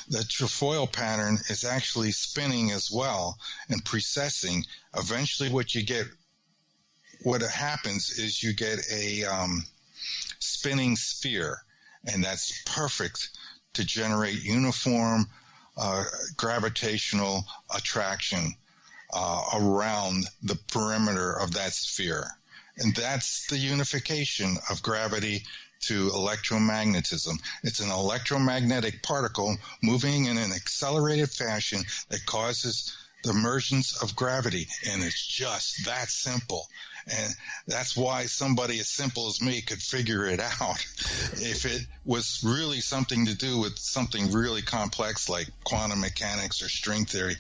the trefoil pattern is actually spinning as well and precessing. Eventually what you get what happens is you get a spinning sphere, and that's perfect to generate uniform gravitational attraction around the perimeter of that sphere. And that's the unification of gravity to electromagnetism. It's an electromagnetic particle moving in an accelerated fashion that causes the emergence of gravity, and it's just that simple. And that's why somebody as simple as me could figure it out. If it was really something to do with something really complex like quantum mechanics or string theory,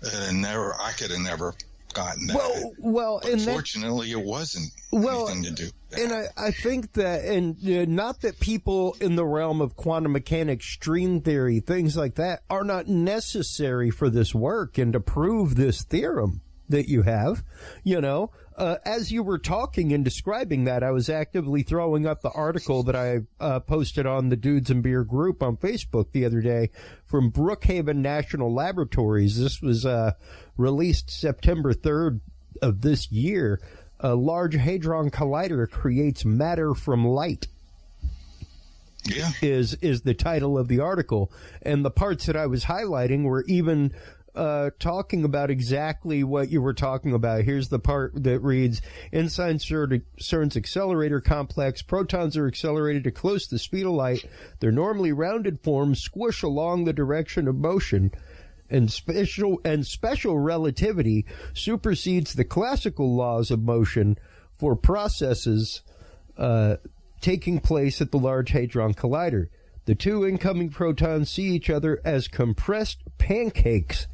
I could have never gotten that. Well, unfortunately, it wasn't anything to do with that. And I think that, and not that people in the realm of quantum mechanics, string theory, things like that, are not necessary for this work and to prove this theorem that you have, as you were talking and describing that, I was actively throwing up the article that I posted on the Dudes and Beer group on Facebook the other day from Brookhaven National Laboratories. This was released September 3rd of this year. A Large Hadron Collider creates matter from light. Yeah, is the title of the article, and the parts that I was highlighting were even talking about exactly what you were talking about. Here's the part that reads, inside CERN's accelerator complex, protons are accelerated to close the speed of light. Their normally rounded forms squish along the direction of motion, and special relativity supersedes the classical laws of motion for processes taking place at the Large Hadron Collider. The two incoming protons see each other as compressed pancakes,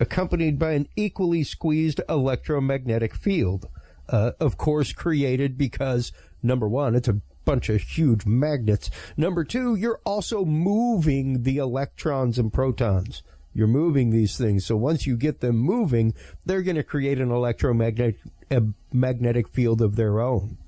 accompanied by an equally squeezed electromagnetic field, of course created because, number one, it's a bunch of huge magnets. Number two, you're also moving the electrons and protons. You're moving these things. So once you get them moving, they're going to create an electromagnetic field of their own.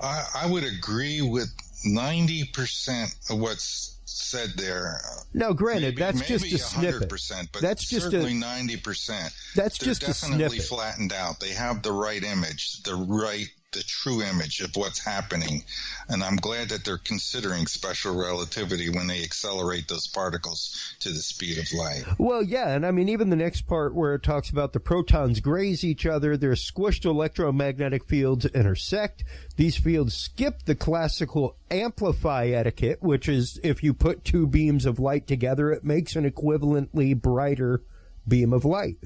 I would agree with 90% of what's said there. Now, granted, that's just a snippet. 100%, but that's just certainly 90%. That's just a snippet. They're definitely flattened out. They have the right image, the true image of what's happening. And I'm glad that they're considering special relativity when they accelerate those particles to the speed of light. Well, yeah, and I mean, even the next part where it talks about the protons graze each other, their squished electromagnetic fields intersect. These fields skip the classical amplify etiquette, which is if you put two beams of light together, it makes an equivalently brighter beam of light.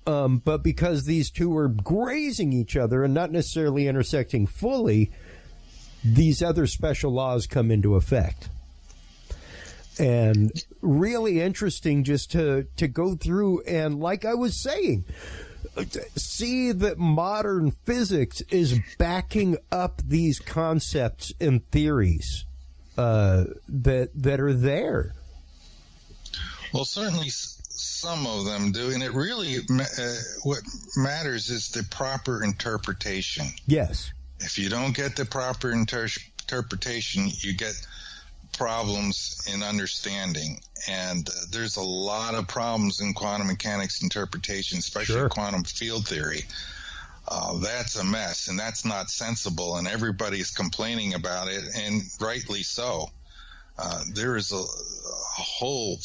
But because these two are grazing each other and not necessarily intersecting fully, these other special laws come into effect. And really interesting just to go through and, like I was saying, see that modern physics is backing up these concepts and theories that are there. Well, certainly some of them do, and it really what matters is the proper interpretation. Yes. If you don't get the proper interpretation, you get problems in understanding, and there's a lot of problems in quantum mechanics interpretation, especially quantum field theory. That's a mess, and that's not sensible, and everybody's complaining about it, and rightly so. There is a whole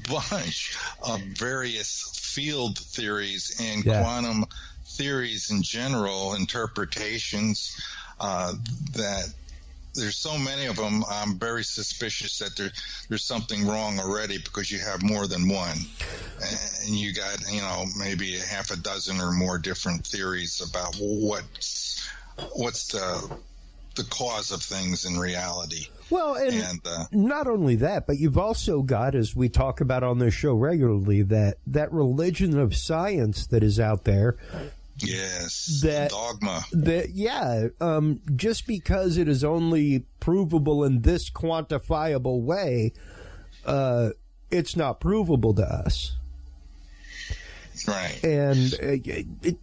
bunch of various field theories and quantum theories in general, interpretations, that there's so many of them. I'm very suspicious that there's something wrong already because you have more than one. And you got, maybe a half a dozen or more different theories about what's the cause of things in reality. Well, and not only that, but you've also got, as we talk about on this show regularly, that religion of science that is out there. Yes, that dogma. Just because it is only provable in this quantifiable way, it's not provable to us. Right. And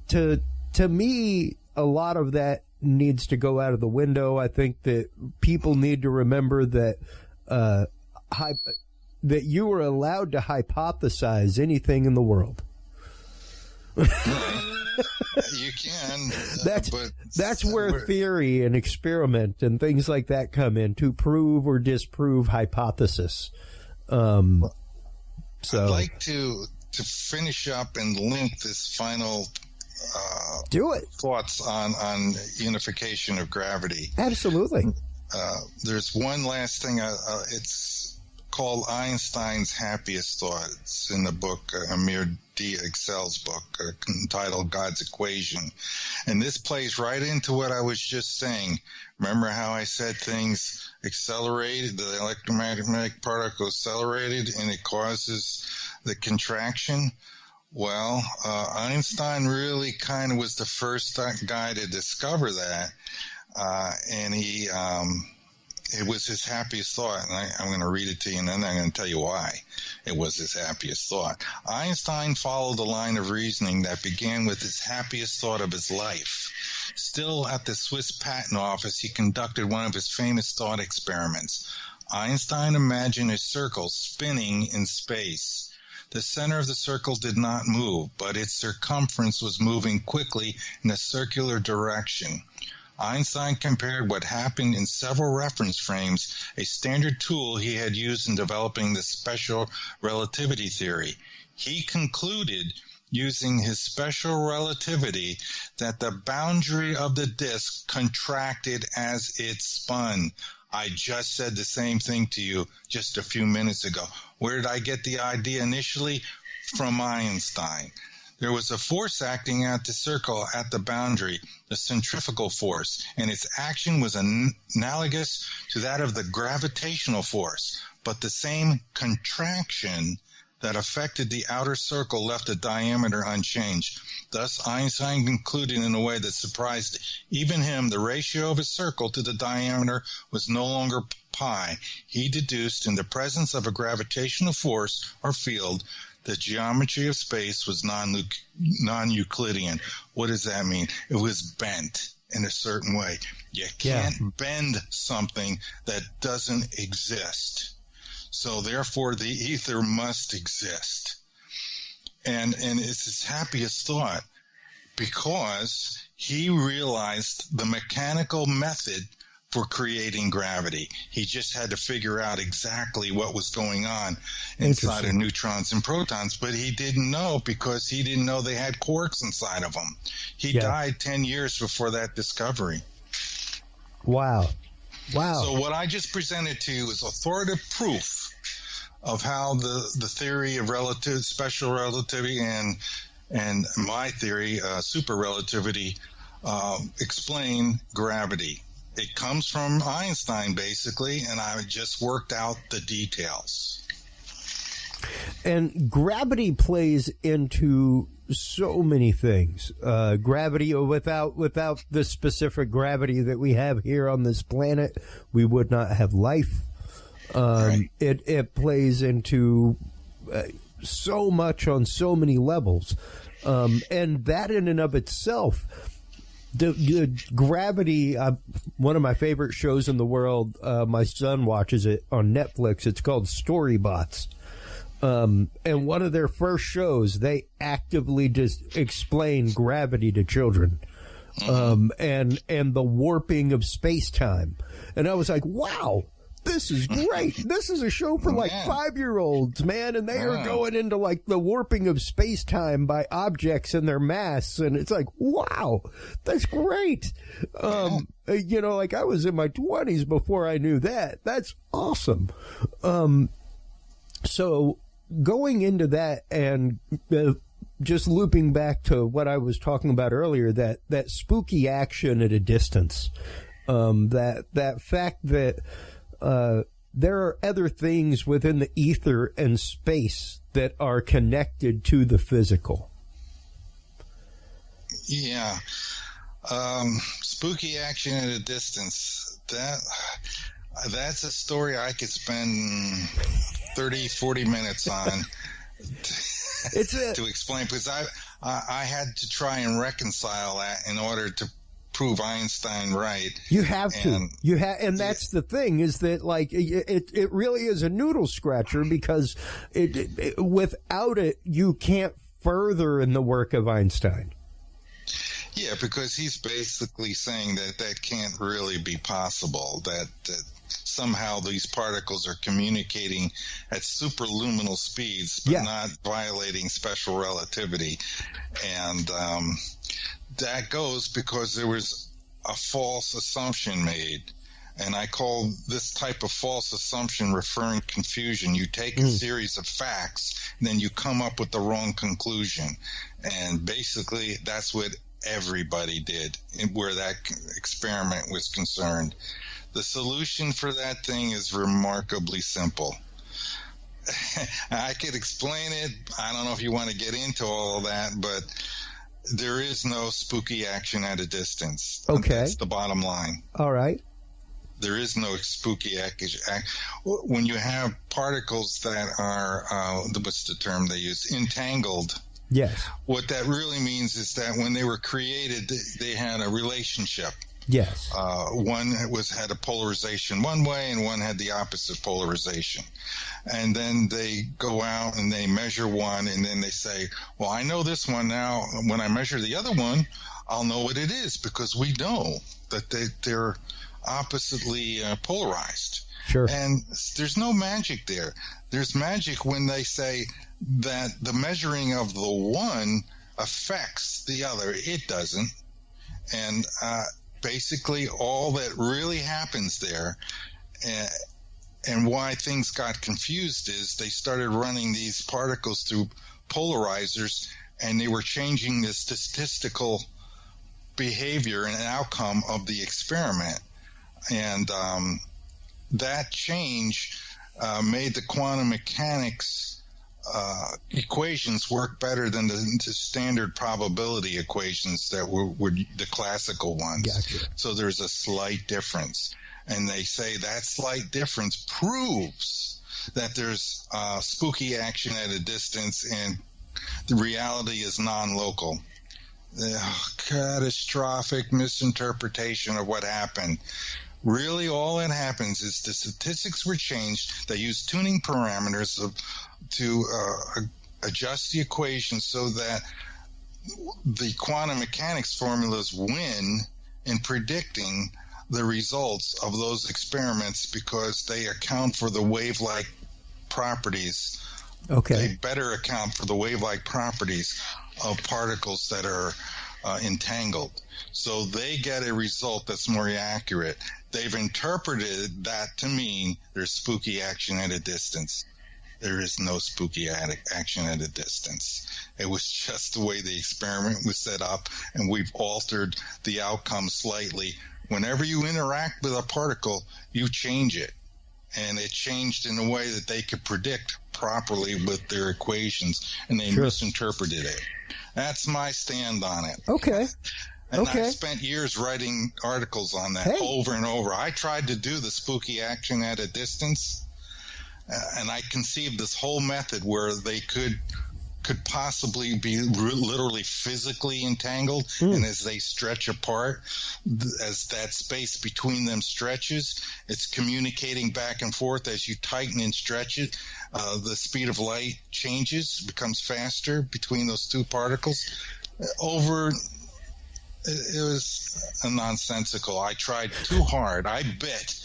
to me, a lot of that needs to go out of the window. I think that people need to remember that that you are allowed to hypothesize anything in the world. You can. That's where theory and experiment and things like that come in to prove or disprove hypothesis. I'd like to finish up and link this final do it thoughts on unification of gravity. Absolutely. There's one last thing. It's called Einstein's Happiest Thought. It's in the book, Amir D. Excel's book, entitled God's Equation. And this plays right into what I was just saying. Remember how I said things accelerated, the electromagnetic particle accelerated, and it causes the contraction? Well, Einstein really kind of was the first guy to discover that. And it was his happiest thought, and I'm going to read it to you, and then I'm going to tell you why it was his happiest thought. Einstein followed a line of reasoning that began with his happiest thought of his life. Still at the Swiss Patent Office, he conducted one of his famous thought experiments. Einstein imagined a circle spinning in space. The center of the circle did not move, but its circumference was moving quickly in a circular direction. Einstein compared what happened in several reference frames, a standard tool he had used in developing the special relativity theory. He concluded, using his special relativity, that the boundary of the disk contracted as it spun. I just said the same thing to you just a few minutes ago. Where did I get the idea initially? From Einstein. There was a force acting at the circle at the boundary, the centrifugal force, and its action was analogous to that of the gravitational force, but the same contraction that affected the outer circle left the diameter unchanged. Thus, Einstein concluded in a way that surprised even him the ratio of a circle to the diameter was no longer pi. He deduced in the presence of a gravitational force or field, the geometry of space was non-Euclidean. What does that mean? It was bent in a certain way. You can't bend something that doesn't exist. So therefore, the ether must exist. And it's his happiest thought because he realized the mechanical method for creating gravity. He just had to figure out exactly what was going on inside of neutrons and protons, but he didn't know because he didn't know they had quarks inside of them. He died 10 years before that discovery. Wow. So what I just presented to you is authoritative proof of how the theory of special relativity and my theory, super relativity, explain gravity. It comes from Einstein, basically, and I just worked out the details. And gravity plays into so many things. Gravity, without the specific gravity that we have here on this planet, we would not have life. Right. It plays into so much on so many levels. And that in and of itself, the gravity, one of my favorite shows in the world, my son watches it on Netflix. It's called Storybots. And one of their first shows, they actively just explain gravity to children, and the warping of space-time. And I was like, wow, this is great. This is a show for like 5-year-olds, man. And they are going into like the warping of space-time by objects and their mass. And it's like, wow, that's great. You know, like I was in my 20s before I knew that. That's awesome. So going into that and just looping back to what I was talking about earlier, that spooky action at a distance, that fact that there are other things within the ether and space that are connected to the physical. Yeah. Spooky action at a distance. That's a story I could spend 30, 40 minutes on to explain, because I had to try and reconcile that in order to prove Einstein right. You have to. And that's the thing, is that like it really is a noodle scratcher, because it without it you can't further in the work of Einstein. Yeah, because he's basically saying that can't really be possible, that somehow these particles are communicating at superluminal speeds, but not violating special relativity. And that goes because there was a false assumption made. And I call this type of false assumption referring confusion. You take a series of facts, and then you come up with the wrong conclusion. And basically, that's what everybody did where that experiment was concerned. The solution for that thing is remarkably simple. I could explain it. I don't know if you want to get into all of that, but there is no spooky action at a distance. Okay. That's the bottom line. All right. There is no spooky action. When you have particles that are, what's the term they use, entangled. Yes. What that really means is that when they were created, they had a relationship. Yes. One had a polarization one way, and one had the opposite polarization. And then they go out and they measure one, and then they say, well, I know this one now. When I measure the other one, I'll know what it is, because we know that they're oppositely polarized. Sure. And there's no magic there. There's magic when they say that the measuring of the one affects the other. It doesn't. And basically all that really happens there, and why things got confused, is they started running these particles through polarizers, and they were changing the statistical behavior and outcome of the experiment. And that change made the quantum mechanics equations work better than the standard probability equations that were the classical ones. Gotcha. So there's a slight difference. And they say that slight difference proves that there's spooky action at a distance, and the reality is non-local. Catastrophic misinterpretation of what happened. Really, all that happens is the statistics were changed. They used tuning parameters to adjust the equation so that the quantum mechanics formulas win in predicting the results of those experiments, because they account for the wave-like properties. Okay. They better account for the wave-like properties of particles that are entangled. So they get a result that's more accurate. They've interpreted that to mean there's spooky action at a distance. There is no spooky action at a distance. It was just the way the experiment was set up, and we've altered the outcome slightly. Whenever you interact with a particle, you change it. And it changed in a way that they could predict properly with their equations, and they misinterpreted it. That's my stand on it. Okay. And I spent years writing articles on that over and over. I tried to do the spooky action at a distance, and I conceived this whole method where they could possibly be literally physically entangled, and as they stretch apart, as that space between them stretches, it's communicating back and forth. As you tighten and stretch it, the speed of light changes, becomes faster between those two particles. It was nonsensical. I tried too hard. I bet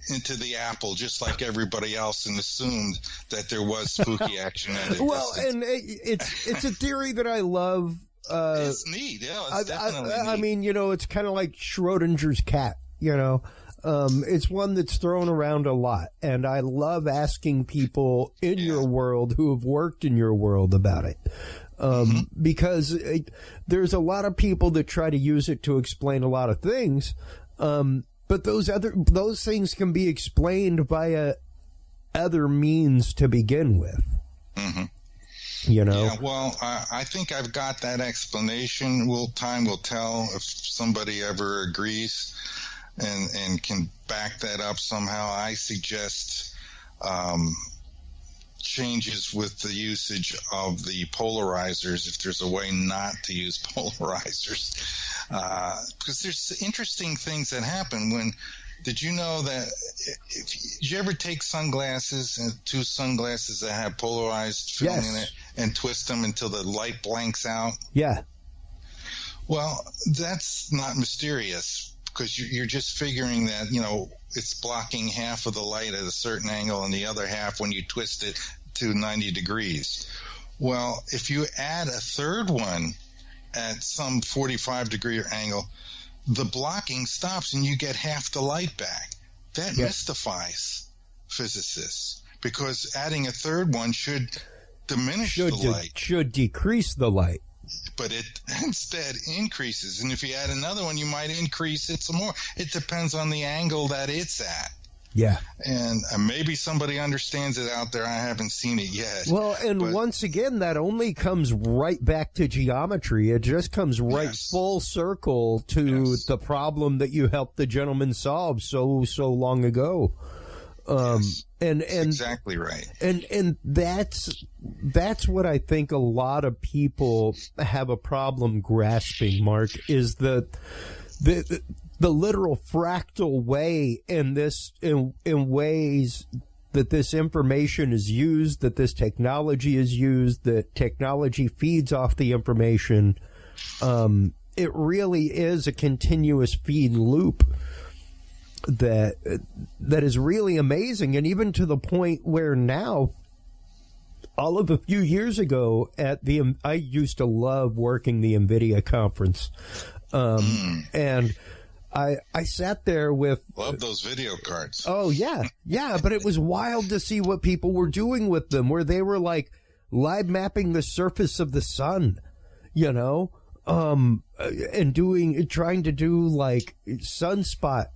into the apple just like everybody else and assumed that there was spooky action at it. Well, and it's a theory that I love. It's neat. Yeah, it's definitely neat. I mean, it's kind of like Schrodinger's cat, It's one that's thrown around a lot, and I love asking people in your world who have worked in your world about it. Because there's a lot of people that try to use it to explain a lot of things. But those things can be explained via other means to begin with. Mm-hmm. Yeah, well, I think I've got that explanation. Time will tell if somebody ever agrees and can back that up somehow. I suggest changes with the usage of the polarizers, if there's a way not to use polarizers, because there's interesting things that happen when Did you know that did you ever take sunglasses and two sunglasses that have polarized film in it and twist them until the light blanks out? Yeah. Well, that's not mysterious because you're just figuring that, you know, it's blocking half of the light at a certain angle and the other half when you twist it to 90 degrees. Well, if you add a third one at some 45-degree angle, the blocking stops and you get half the light back. That mystifies physicists because adding a third one should diminish the light. Should decrease the light. But it instead increases. And if you add another one, you might increase it some more. It depends on the angle that it's at. Yeah. And maybe somebody understands it out there. I haven't seen it yet. Well, and once again, that only comes right back to geometry. It just comes right full circle to the problem that you helped the gentleman solve so long ago. And exactly right. And that's what I think a lot of people have a problem grasping, Mark, is the literal fractal way in ways that this information is used, that this technology is used, that technology feeds off the information. It really is a continuous feed loop that is really amazing, and even to the point where now, all of a few years ago I used to love working the NVIDIA conference, and I sat there with... Love those video cards. Oh, yeah. Yeah, but it was wild to see what people were doing with them, where they were, like, live mapping the surface of the sun, you know, and trying to do, like, sunspot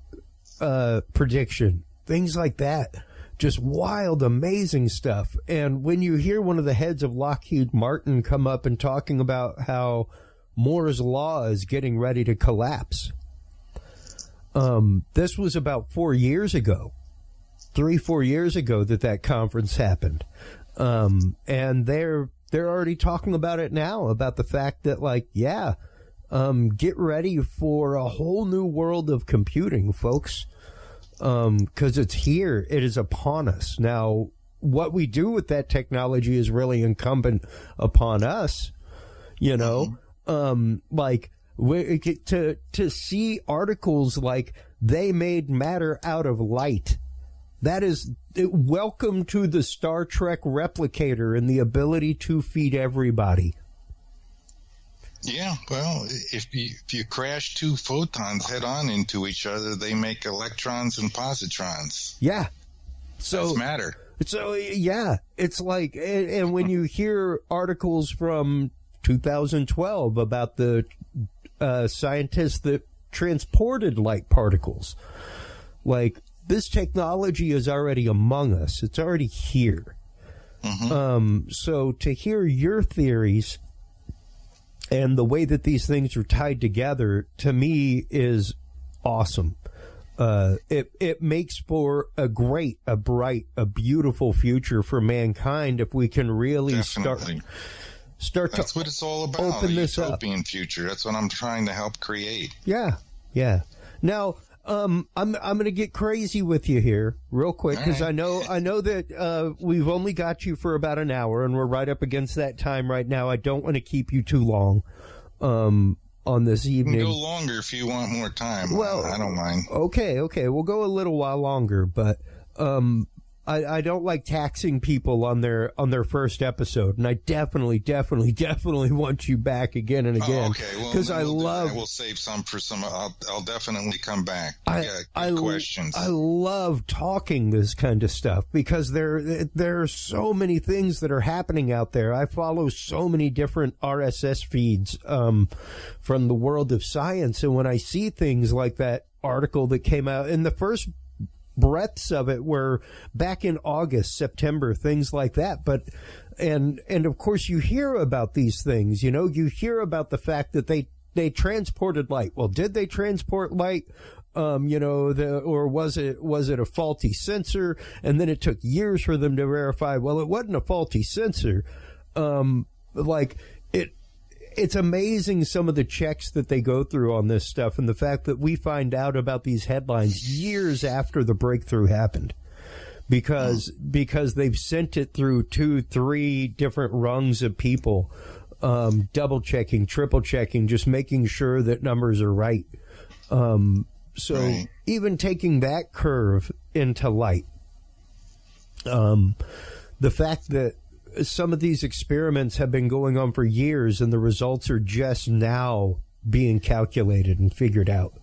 prediction, things like that. Just wild, amazing stuff. And when you hear one of the heads of Lockheed Martin come up and talking about how Moore's Law is getting ready to collapse... this was about 4 years ago, 3-4 years ago that conference happened. And they're already talking about it now, about the fact that, like, get ready for a whole new world of computing, folks. 'Cause it's here. It is upon us. Now, what we do with that technology is really incumbent upon us, you know, like, to see articles like they made matter out of light. That is, welcome to the Star Trek replicator and the ability to feed everybody. Yeah, well, if you crash two photons head on into each other, they make electrons and positrons. Yeah. So that's matter. So, yeah, it's like, and when you hear articles from 2012 about the scientists that transported light particles, like, this technology is already among us. It's already here. So to hear your theories and the way that these things are tied together, to me, is awesome. It makes for a great, a bright, a beautiful future for mankind if we can really start That's what it's all about. Open this up. Utopian future. That's what I'm trying to help create. Yeah. Now, I'm going to get crazy with you here real quick, because I know that we've only got you for about an hour, and we're right up against that time right now. I don't want to keep you too long on this evening. You can go longer if you want more time. Well, I don't mind. Okay, we'll go a little while longer, but I don't like taxing people on their first episode, and I definitely want you back again and again. Okay, well, because we'll save some for some. I'll definitely come back. Good questions. I love talking this kind of stuff because there are so many things that are happening out there. I follow so many different RSS feeds from the world of science, and when I see things like that article that came out in the first breadths of it were back in August, September, things like that. But and of course you hear about these things, you hear about the fact that they transported light. Well, did they transport light? Or was it a faulty sensor? And then it took years for them to verify, well, it wasn't a faulty sensor. it's amazing some of the checks that they go through on this stuff, and the fact that we find out about these headlines years after the breakthrough happened. Because they've sent it through 2-3 different rungs of people, double checking, triple checking, just making sure that numbers are right. So even taking that curve into light, the fact that some of these experiments have been going on for years and the results are just now being calculated and figured out.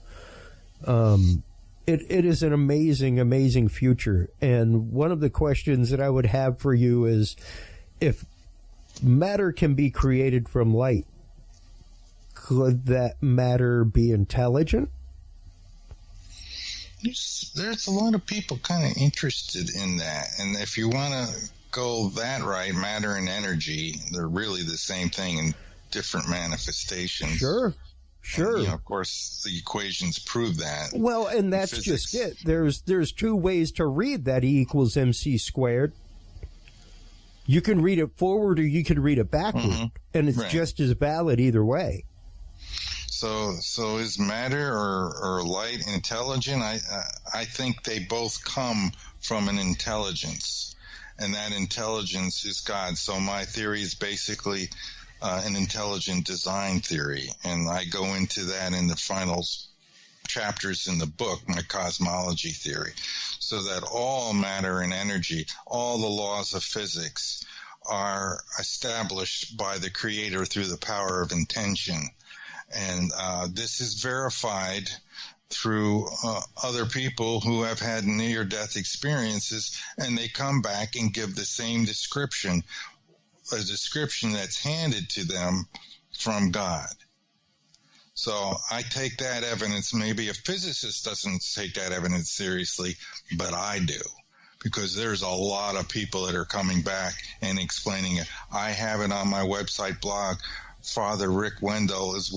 It is an amazing, amazing future. And one of the questions that I would have for you is, if matter can be created from light, could that matter be intelligent? There's a lot of people kind of interested in that. And if you want to go that right, matter and energy, they're really the same thing in different manifestations. Sure. And, of course, the equations prove that. Well, and that's just it. There's two ways to read that E equals MC squared. You can read it forward or you can read it backward, and it's just as valid either way. So is matter or light intelligent? I think they both come from an intelligence, and that intelligence is God. So my theory is basically an intelligent design theory, and I go into that in the final chapters in the book, my cosmology theory, so that all matter and energy, all the laws of physics are established by the Creator through the power of intention. And this is verified through other people who have had near-death experiences, and they come back and give the same description, a description that's handed to them from God. So I take that evidence. Maybe a physicist doesn't take that evidence seriously, but I do, because there's a lot of people that are coming back and explaining it. I have it on my website blog. Father Rick Wendell is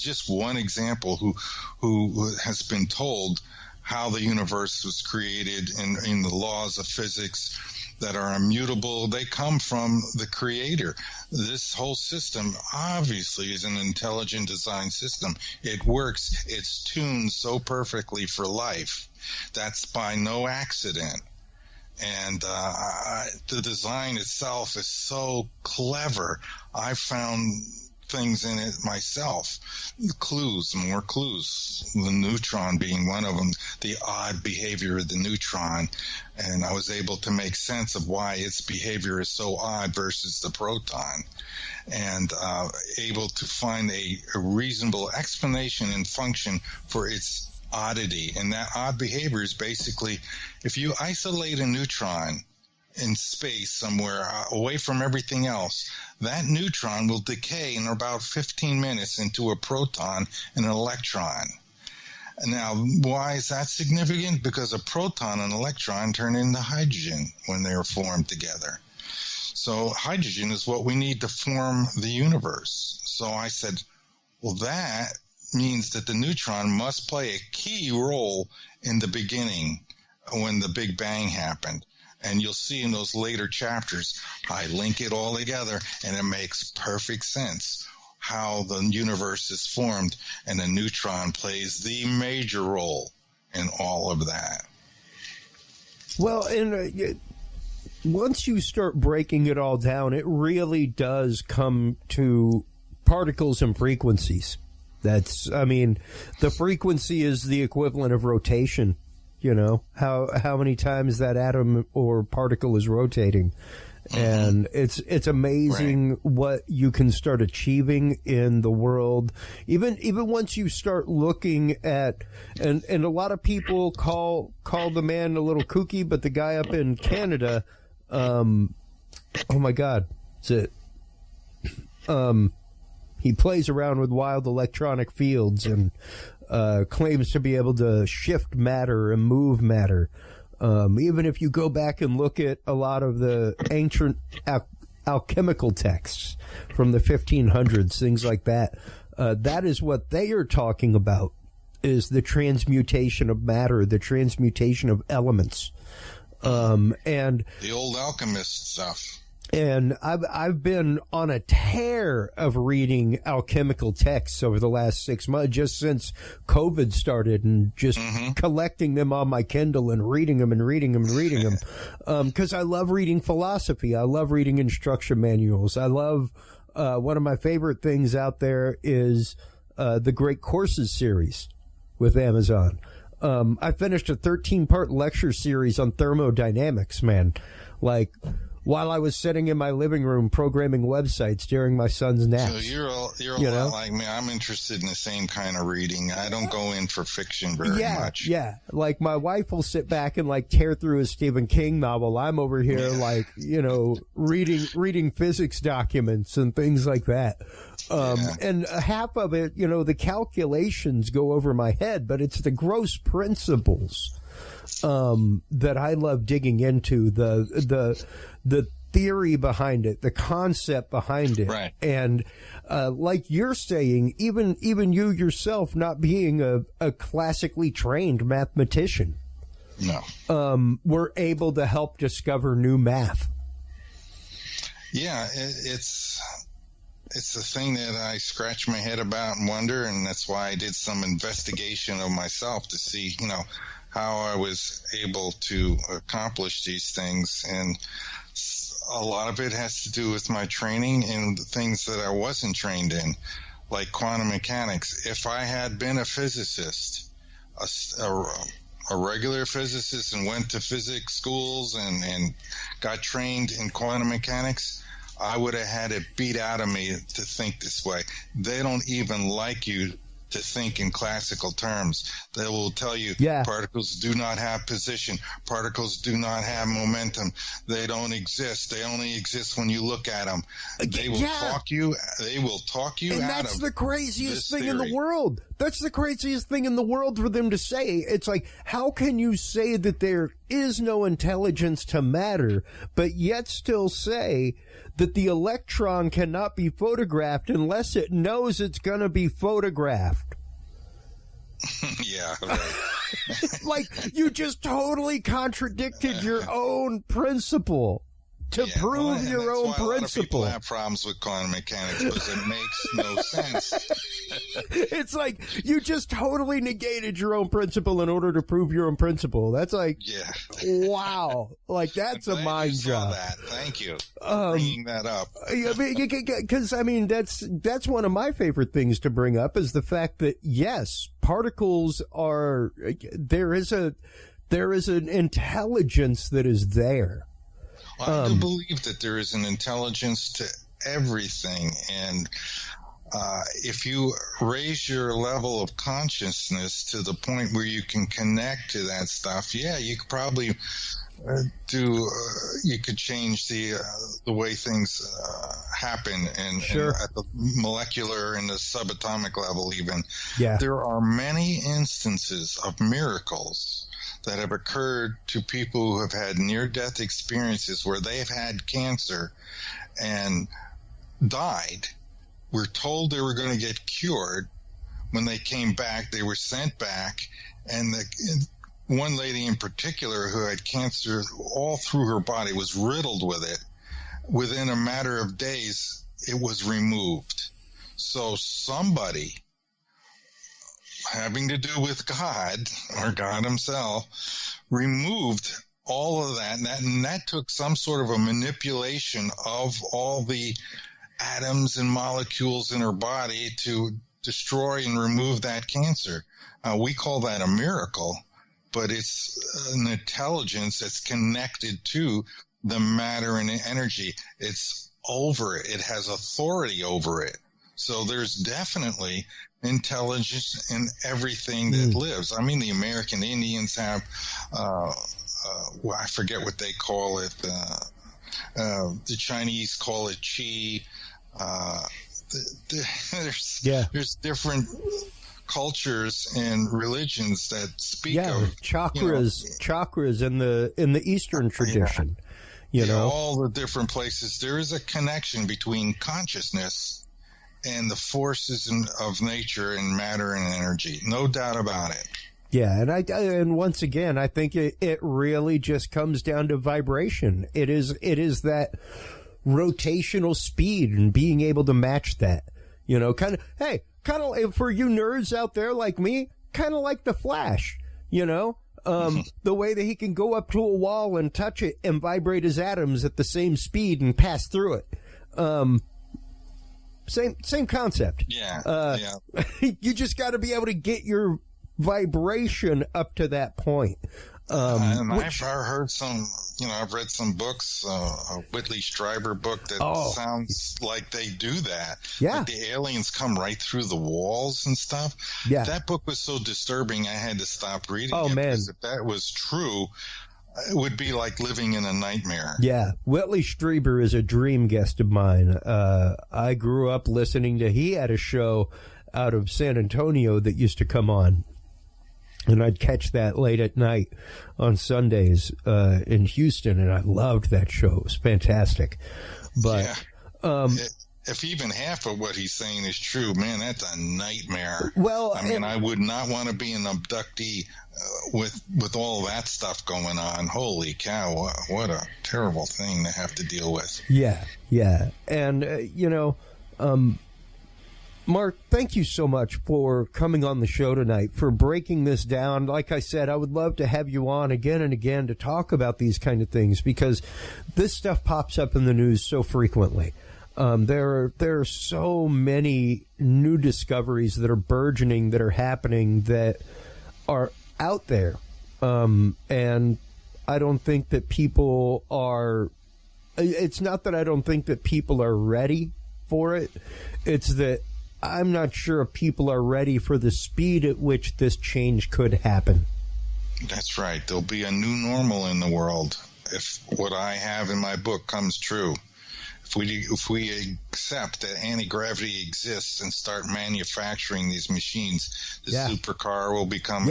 just one example who has been told how the universe was created in the laws of physics that are immutable. They come from the Creator. This whole system obviously is an intelligent design system. It works. It's tuned so perfectly for life. That's by no accident. And the design itself is so clever. I found things in it myself, more clues, the neutron being one of them, the odd behavior of the neutron, and I was able to make sense of why its behavior is so odd versus the proton, and able to find a reasonable explanation and function for its oddity. And that odd behavior is basically, if you isolate a neutron in space somewhere away from everything else, that neutron will decay in about 15 minutes into a proton and an electron. Now, why is that significant? Because a proton and electron turn into hydrogen when they are formed together. So hydrogen is what we need to form the universe. So I said, well, that means that the neutron must play a key role in the beginning when the Big Bang happened. And you'll see in those later chapters, I link it all together, and it makes perfect sense how the universe is formed, and the neutron plays the major role in all of that. Well, and once you start breaking it all down, it really does come to particles and frequencies. The frequency is the equivalent of rotation. You know, how many times that atom or particle is rotating. And it's amazing what you can start achieving in the world. Even once you start looking at, and a lot of people call the man a little kooky, but the guy up in Canada, oh my God, he plays around with wild electronic fields and claims to be able to shift matter and move matter. Even if you go back and look at a lot of the ancient alchemical texts from the 1500s, things like that, that is what they are talking about, is the transmutation of matter, the transmutation of elements. And the old alchemist stuff. And I've been on a tear of reading alchemical texts over the last 6 months, just since COVID started, and just collecting them on my Kindle and reading them and reading them and reading them. Because I love reading philosophy. I love reading instruction manuals. I love, one of my favorite things out there is the Great Courses series with Amazon. I finished a 13-part lecture series on thermodynamics, man. Like, while I was sitting in my living room programming websites during my son's naps. So you're a lot like me. I'm interested in the same kind of reading. I don't go in for fiction very much. Yeah. Like, my wife will sit back and, like, tear through a Stephen King novel. I'm over here, like, you know, reading physics documents and things like that. And half of it, you know, the calculations go over my head, but it's the gross principles that I love digging into, the theory behind it, the concept behind it. Right. And like you're saying, even you yourself not being a classically trained mathematician, were able to help discover new math. Yeah, it's a thing that I scratch my head about and wonder, and that's why I did some investigation of myself to see, you know, how I was able to accomplish these things. And a lot of it has to do with my training and the things that I wasn't trained in, like quantum mechanics. If I had been a physicist, a regular physicist, and went to physics schools and got trained in quantum mechanics, I would have had it beat out of me to think this way. They don't even like you to think in classical terms. They will tell you particles do not have position. Particles do not have momentum. They don't exist. They only exist when you look at them. They will talk you. They will talk you out of. And that's the craziest thing in theory. the world. That's the craziest thing in the world for them to say. It's like, how can you say that there is no intelligence to matter, but yet still say that the electron cannot be photographed unless it knows it's going to be photographed? Yeah, right. Like, you just totally contradicted your own principle to prove your own principle. A lot of people have problems with quantum mechanics because it makes no sense. It's like you just totally negated your own principle in order to prove your own principle. That's like, wow, like that's a mind job. That. Thank you for bringing that up. Because I mean, that's one of my favorite things to bring up is the fact that yes, particles are there is an intelligence that is there. I do believe that there is an intelligence to everything, and if you raise your level of consciousness to the point where you can connect to that stuff, you could probably you could change the way things happen, and at the molecular and the subatomic level even. Yeah. There are many instances of miracles that have occurred to people who have had near-death experiences where they have had cancer and died, were told they were going to get cured. When they came back, they were sent back, and one lady in particular who had cancer all through her body, was riddled with it. Within a matter of days, it was removed. So somebody having to do with God, or God himself, removed all of that, and that took some sort of a manipulation of all the atoms and molecules in her body to destroy and remove that cancer. We call that a miracle, but it's an intelligence that's connected to the matter and energy. It's over it. It has authority over it. So there's definitely intelligence in everything that lives. I mean, the American Indians have, I forget what they call it. The Chinese call it chi. There's different cultures and religions that speak of chakras in the Eastern tradition. You know, all the different places. There is a connection between consciousness and the forces of nature and matter and energy. No doubt about it. Yeah, and once again, I think it really just comes down to vibration. It is that rotational speed and being able to match that. You know, kind of for you nerds out there like me, kind of like the Flash, you know, the way that he can go up to a wall and touch it and vibrate his atoms at the same speed and pass through it. Same concept. Yeah. You just got to be able to get your vibration up to that point. And I've heard some, I've read some books, a Whitley Strieber book that sounds like they do that. Yeah. Like the aliens come right through the walls and stuff. Yeah. That book was so disturbing I had to stop reading it. Man. Because if that was true, it would be like living in a nightmare. Yeah. Whitley Strieber is a dream guest of mine. I grew up listening to, he had a show out of San Antonio that used to come on. And I'd catch that late at night on Sundays in Houston, and I loved that show. It was fantastic. But if even half of what he's saying is true, man, that's a nightmare. Well, I would not want to be an abductee with all of that stuff going on. Holy cow, what a terrible thing to have to deal with. Yeah. And, Mark, thank you so much for coming on the show tonight, for breaking this down. Like I said, I would love to have you on again and again to talk about these kind of things, because this stuff pops up in the news so frequently. There are so many new discoveries that are burgeoning, that are happening, that are out there. And I don't think that people are... It's not that I don't think that people are ready for it. It's that I'm not sure if people are ready for the speed at which this change could happen. That's right. There'll be a new normal in the world if what I have in my book comes true. If we accept that anti-gravity exists and start manufacturing these machines, the supercar will become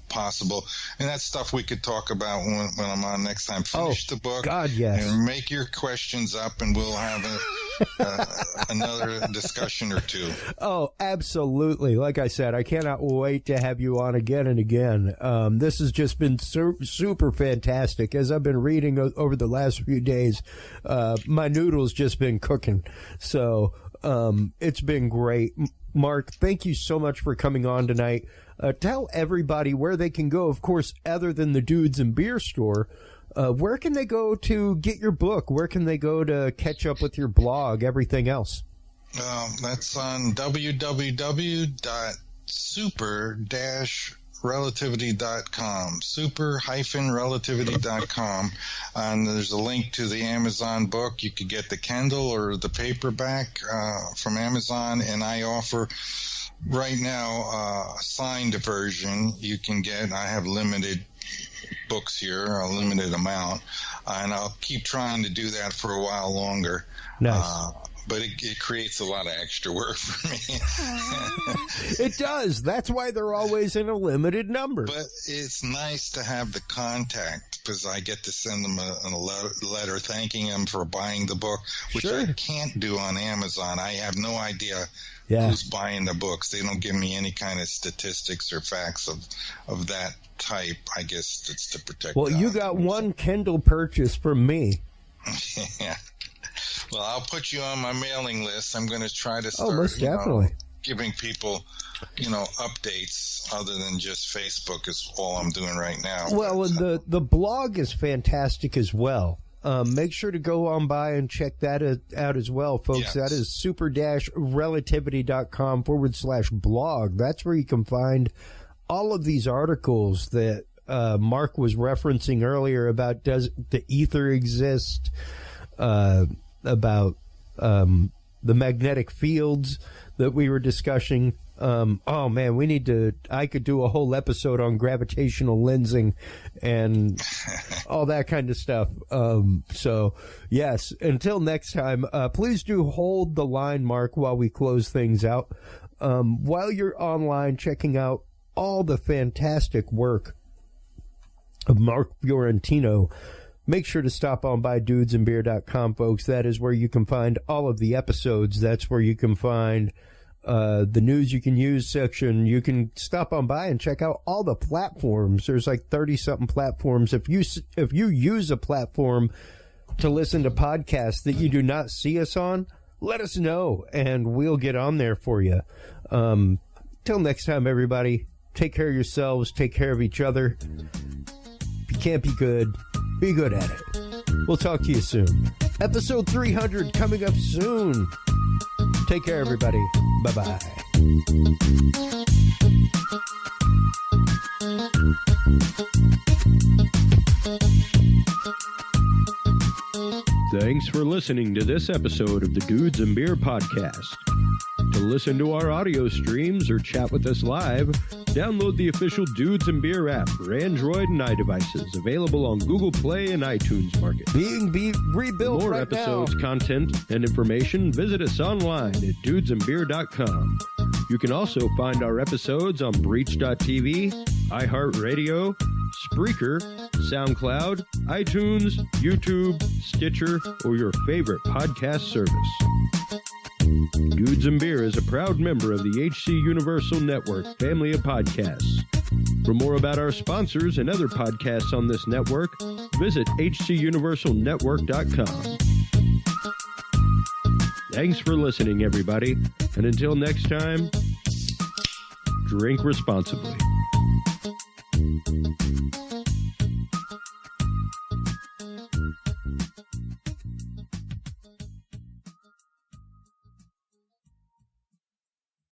possible. And that's stuff we could talk about when I'm on next time. Finish the book. God, yes. And make your questions up, and we'll have another discussion or two. Oh, absolutely. Like I said, I cannot wait to have you on again and again. This has just been super fantastic. As I've been reading over the last few days, my noodle's just been cooking. So it's been great. Mark, thank you so much for coming on tonight. Tell everybody where they can go, of course, other than the Dudes and Beer store. Where can they go to get your book? Where can they go to catch up with your blog, everything else? That's on www.super-relativity.com, super-relativity.com. And there's a link to the Amazon book. You could get the Kindle or the paperback from Amazon, and I offer right now a signed version you can get. I have limited books here, a limited amount, and I'll keep trying to do that for a while longer. Nice. But it creates a lot of extra work for me. It does. That's why they're always in a limited number. But it's nice to have the contact, because I get to send them a letter thanking them for buying the book, which I can't do on Amazon. I have no idea who's buying the books. They don't give me any kind of statistics or facts of that type. I guess it's to protect. Well, you got one Kindle purchase from me. Yeah. Well, I'll put you on my mailing list. I'm going to try to start most definitely. Giving people, updates other than just Facebook is all I'm doing right now. Well, and the blog is fantastic as well. Make sure to go on by and check that out as well, folks. Yes. That is super-relativity.com/blog. That's where you can find all of these articles that Mark was referencing earlier about does the ether exist, about the magnetic fields that we were discussing. Oh man, I could do a whole episode on gravitational lensing and all that kind of stuff. So yes, until next time, please do hold the line, Mark, while we close things out. While you're online checking out all the fantastic work of Mark Fiorentino, make sure to stop on by dudesandbeer.com, folks. That is where you can find all of the episodes. That's where you can find the news you can use section. You can stop on by and check out all the platforms. There's like 30-something platforms. If you use a platform, to listen to podcasts that you do not see us on, let us know, and we'll get on there for you. Till next time, everybody, take care of yourselves, take care of each other. If you can't be good at it. We'll talk to you soon. Episode 300 coming up soon. Take care, everybody. Bye-bye. Thanks for listening to this episode of the Dudes and Beer Podcast. To listen to our audio streams or chat with us live, download the official Dudes and Beer app for Android and iDevices, available on Google Play and iTunes Market. Being rebuilt For more right episodes, now. content, and information, visit us online at dudesandbeer.com. You can also find our episodes on Breach.tv, iHeartRadio, Spreaker, SoundCloud, iTunes, YouTube, Stitcher, or your favorite podcast service. Dudes and Beer is a proud member of the HC Universal Network family of podcasts. For more about our sponsors and other podcasts on this network, visit hcuniversalnetwork.com. Thanks for listening, everybody, and until next time, drink responsibly.